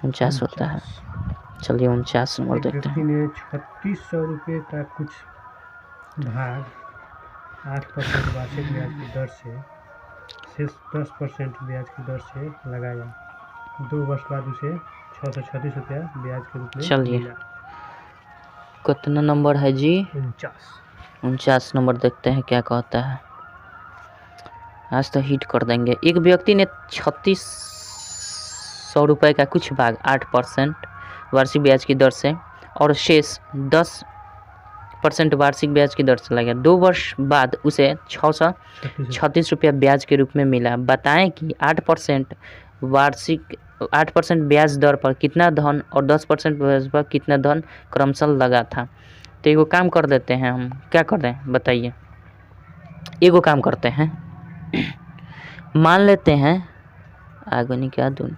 49 होता है। चलिए 49 नंबर देखते हैं। व्यक्ति ने 3600 रुपये का कुछ भाग 8% वार्षिक ब्याज की दर से 10% ब्याज की दर से लगाया। 2 वर्ष बाद उसे 636 रुपया ब्याज के रूप में चलिए। मिला। कितना नंबर है जी, 49 नंबर देखते हैं क्या कहता है। आज तो हिट कर देंगे। एक व्यक्ति ने 3600 रुपये का कुछ भाग 8% वार्षिक ब्याज की दर से और शेष 10% वार्षिक ब्याज की दर से लगाया। 2 वर्ष बाद उसे 636 रुपया ब्याज के रूप में मिला। बताएं कि 8% ब्याज दर पर कितना धन और 10% ब्याज पर कितना धन क्रमशः लगा था। तो एगो काम कर देते हैं हम, क्या कर रहे हैं बताइए। एगो काम करते हैं, मान लेते हैं, आगे नहीं क्या दूँ,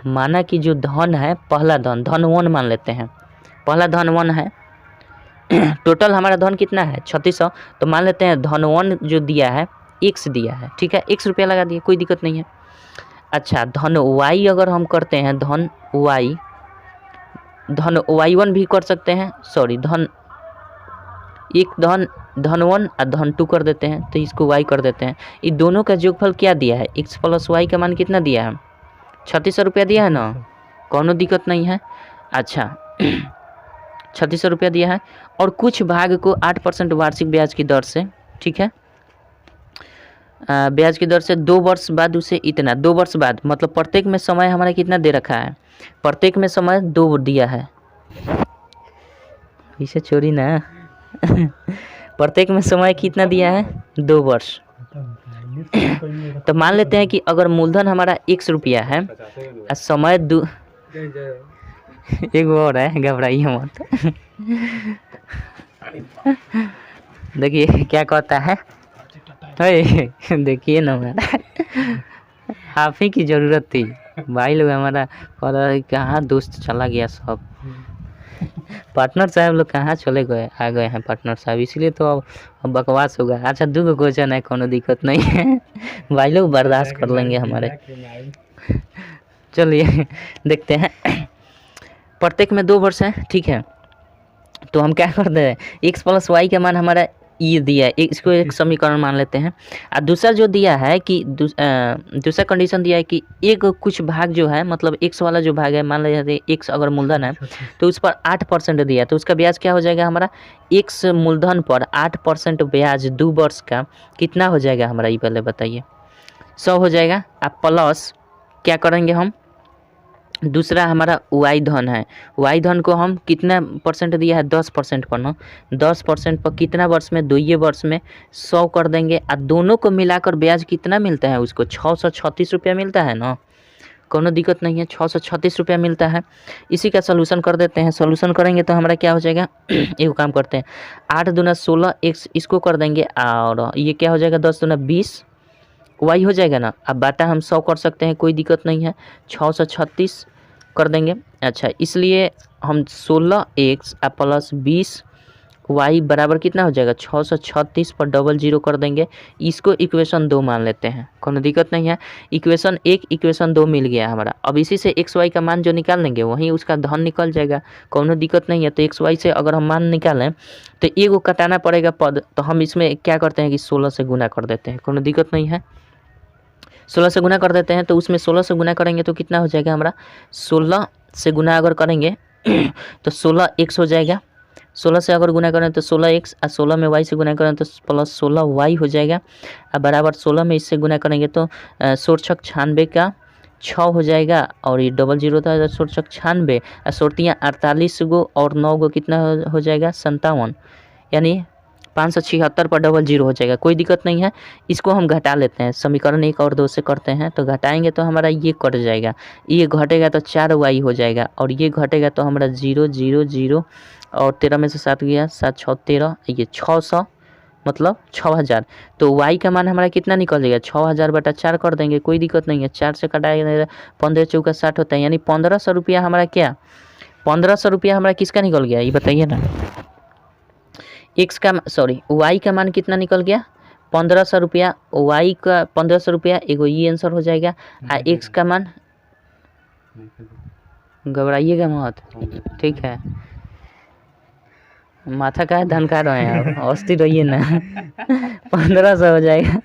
माना कि जो धन है, पहला धन 1 मान लेते हैं। पहला धन 1 है। टोटल हमारा धन कितना है, 3600। तो मान लेते हैं धन 1 जो दिया है x दिया है, ठीक है, x रुपया लगा दिए, कोई दिक्कत नहीं है। अच्छा, धन y अगर हम करते हैं, धन y1 भी कर सकते हैं, सॉरी धन 1 और धन 2 कर देते हैं, तो इसको y कर देते हैं। ये दोनों का योगफल क्या दिया है, x प्लस y का मान कितना दिया है, 3600 रुपया दिया है ना, कोनो दिक्कत नहीं है। अच्छा 3600 रुपया दिया है और कुछ भाग को 8% वार्षिक ब्याज की दर से, ठीक है, ब्याज की दर से 2 वर्ष बाद उसे इतना, 2 वर्ष बाद मतलब प्रत्येक में समय हमारा कितना दे रखा है, प्रत्येक में समय 2 दिया है, इसे चोरी ना प्रत्येक में समय कितना दिया है, 2 वर्ष। तो मान लेते हैं कि अगर मूलधन हमारा x रुपया है और समय एक और है, घबराइए मत देखिए क्या कहता है, देखिए ना आप ही की ज़रूरत थी भाई लोग, हमारा कहाँ दोस्त चला गया सब, पार्टनर साहब लोग कहाँ चले गए, आ गए हैं पार्टनर साहब, इसलिए तो अब बकवास होगा। अच्छा 2 क्वेश्चन है, कोनो दिक्कत नहीं है भाई लोग बर्दाश्त कर लेंगे हमारे। चलिए देखते हैं, प्रत्येक में 2 वर्ष है, ठीक है। तो हम क्या करते हैं, x प्लस वाई का मान हमारा ये दिया है, इसको एक समीकरण मान लेते हैं। और दूसरा जो दिया है कि दूसरा कंडीशन दिया है कि एक कुछ भाग जो है, मतलब x वाला जो भाग है, मान लीजिए x अगर मूलधन है तो उस पर 8% दिया है, तो उसका ब्याज क्या हो जाएगा हमारा, x मूलधन पर 8% ब्याज 2 वर्ष का कितना हो जाएगा हमारा, ये पहले बताइए। 100 हो जाएगा। आप प्लस क्या करेंगे हम, दूसरा हमारा y धन है, y धन को हम कितना परसेंट दिया है, 10% पर ना, 10% पर कितना वर्ष में, 2 वर्ष में 100 कर देंगे। और दोनों को मिलाकर ब्याज कितना मिलता है उसको, 636 रुपया मिलता है ना, कोनो दिक्कत नहीं है, 636 रुपया मिलता है। इसी का सोल्यूशन कर देते हैं। सोल्यूशन करेंगे तो हमारा क्या हो जाएगा एक काम करते हैं, 8 दूना 16 x इसको कर देंगे और ये क्या हो जाएगा, 10 दूना 20 y हो जाएगा ना। अब बाटा हम 100 कर सकते हैं, कोई दिक्कत नहीं है, 636 कर देंगे। अच्छा, इसलिए हम 16x प्लस 20 y बराबर कितना हो जाएगा, 636 पर 00 कर देंगे। इसको इक्वेशन 2 मान लेते हैं, कोनो दिक्कत नहीं है। इक्वेशन 1 इक्वेशन 2 मिल गया हमारा। अब इसी से x y का मान जो निकाल लेंगे वहीं उसका धन निकल जाएगा, कोनो दिक्कत नहीं है। तो x y से अगर हम मान निकालें तो एगो कटाना पड़ेगा पद, तो हम इसमें क्या करते हैं कि 16 से गुना कर देते हैं, कोनो दिक्कत नहीं है। 16 से गुना कर देते हैं, तो उसमें 16 से गुना करेंगे तो कितना हो जाएगा हमारा, 16 से गुना अगर करेंगे तो 16x हो जाएगा। 16 से अगर गुना करें तो 16x और 16 में y से गुना करें तो प्लस 16y हो जाएगा। अब बराबर 16 में इससे गुना करेंगे तो 16 96 का 6 हो जाएगा और ये 00 था, 16 96 और 16 48 गो और 9 गो कितना हो जाएगा 57, यानी 576 पर डबल जीरो हो जाएगा, कोई दिक्कत नहीं है। इसको हम घटा लेते हैं, समीकरण 1 और 2 से करते हैं, तो घटाएंगे तो हमारा ये कट जाएगा, ये घटेगा तो 4y हो जाएगा, और ये घटेगा तो हमारा 0 0 0 और 13 में से 7 गया, 7 6 13, ये 600 मतलब 6000। तो y का मान हमारा कितना निकल जाएगा, 6000 बटा 4 कर देंगे, कोई दिक्कत नहीं है। 4 से कटाएगा 15 चौका 60 होता है, यानी 1500 रुपया हमारा क्या, 1500 रुपया हमारा किसका निकल गया, ये बताइए ना। y का मान कितना निकल गया, 1500 रुपया, y का 1500 रुपया, एगो ये आंसर हो जाएगा। आ x का मान, घबराइएगा मत, ठीक है, माथा का धनका रहे हैं आप, अस्थिर रहिए ना। 1500 हो जाएगा।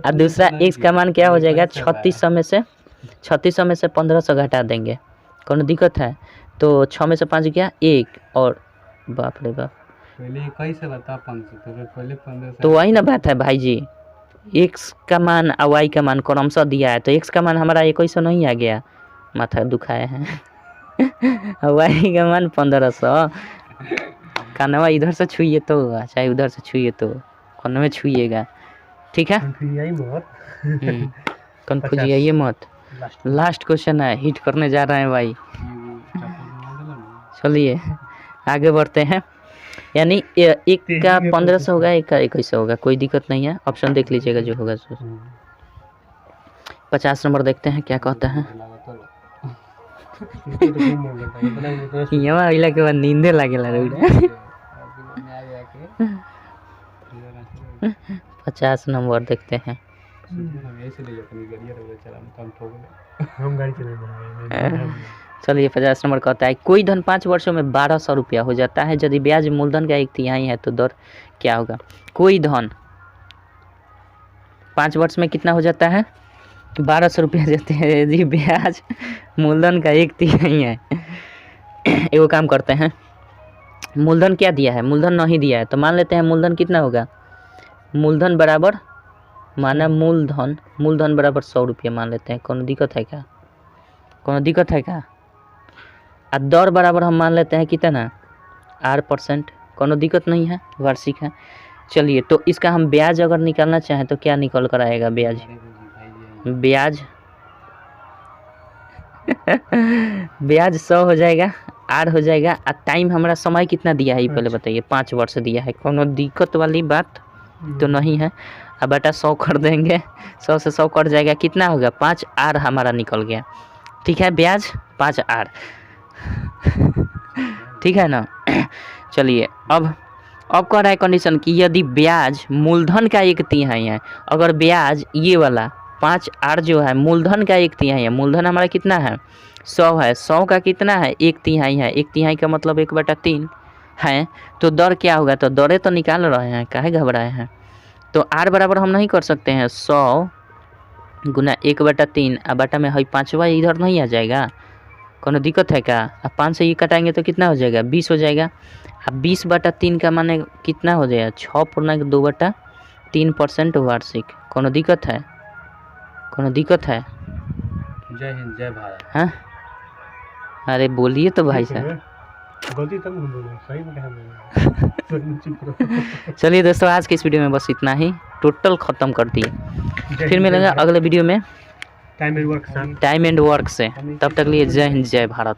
और दूसरा x का मान क्या हो जाएगा, 3600 में से 1500 घटा देंगे, कौन दिक्कत है। तो 6 में से 5 गया 1, और बाप रे बाप, पहले 21 से बता 500, तो पहले 15 तो वही ना बात है भाई जी, x का मान और y का मान क्रमशः दिया है, तो x का मान हमारा 21 नहीं आ गया, माथा दुखाए हैं। और y का मान 1500। कानवा इधर से छुइए तो, चाहे उधर से छुइए तो, कौन में छुइएगा, ठीक है। कन्फ्यूजिए मत। लास्ट क्वेश्चन है, हिट करने जा रहे हैं भाई। चलिए आगे बढ़ते हैं। यानी एक का 1500 होगा, एक का 2100 होगा, कोई दिक्कत नहीं है, ऑप्शन देख लीजिएगा जो होगा। 50 नंबर देखते हैं क्या कहता है। यहाँ अइला के बाद नींदे लागेला रे। 50 नंबर देखते हैं। चलिए 50 नंबर कहता है, कोई धन 5 वर्षों में 1200 रुपया हो जाता है, यदि ब्याज मूलधन का 1/3 है तो दर क्या होगा। कोई धन 5 वर्ष में कितना हो जाता है, 1200 रुपया जाते हैं, यदि ब्याज मूलधन का 1/3 है। एगो काम करते हैं, मूलधन क्या दिया है, मूलधन नहीं दिया है, तो मान लेते हैं मूलधन कितना होगा, मूलधन बराबर माना मूलधन बराबर 100 रुपया मान लेते हैं, कौन दिक्कत है क्या, कौन दिक्कत है क्या। और दर बराबर हम मान लेते हैं कितना 8%, कौन दिक्कत नहीं है, वार्षिक है। चलिए तो इसका हम ब्याज अगर निकालना चाहें तो क्या निकल कर आएगा, ब्याज ब्याज 100 हो जाएगा, आर हो जाएगा। और टाइम हमारा समय कितना दिया है, पहले बताइए, 5 वर्ष दिया है, कौन दिक्कत वाली बात तो नहीं है। अब बेटा 100 कर देंगे, 100 से 100 कट जाएगा, कितना होगा 5 आर हमारा निकल गया, ठीक है, ब्याज 5 आर, ठीक है ना। चलिए अब कह रहा है कंडीशन कि यदि ब्याज मूलधन का 1/3 है, अगर ब्याज ये वाला 5 आर जो है मूलधन का 1/3 है, मूलधन हमारा कितना है 100 है, 100 का कितना है 1/3 है, 1/3 का मतलब 1/3 है, तो दर क्या होगा, तो दरें तो निकाल रहे हैं, काहे घबराए हैं। तो आर बराबर हम नहीं कर सकते हैं, 100 गुना 1/3, अब बटा में है 5वां इधर नहीं आ जाएगा, कौन दिक्कत है क्या। अब 5 से ये कटाएंगे तो कितना हो जाएगा 20 हो जाएगा। अब 20/3 का माने कितना हो जाएगा 6.2/3% वार्षिक, कौन दिक्कत है, कौन दिक्कत है। जय हिंद जय भारत। हाँ अरे बोलिए तो भाई साहब, गलती तब बोलो, सही में कहा। चलिए दोस्तों आज के इस वीडियो में बस इतना ही, टोटल ख़त्म कर दिए। फिर मिलेंगे अगले वीडियो में टाइम एंड वर्क से। तब तक लिए जय हिंद जय भारत।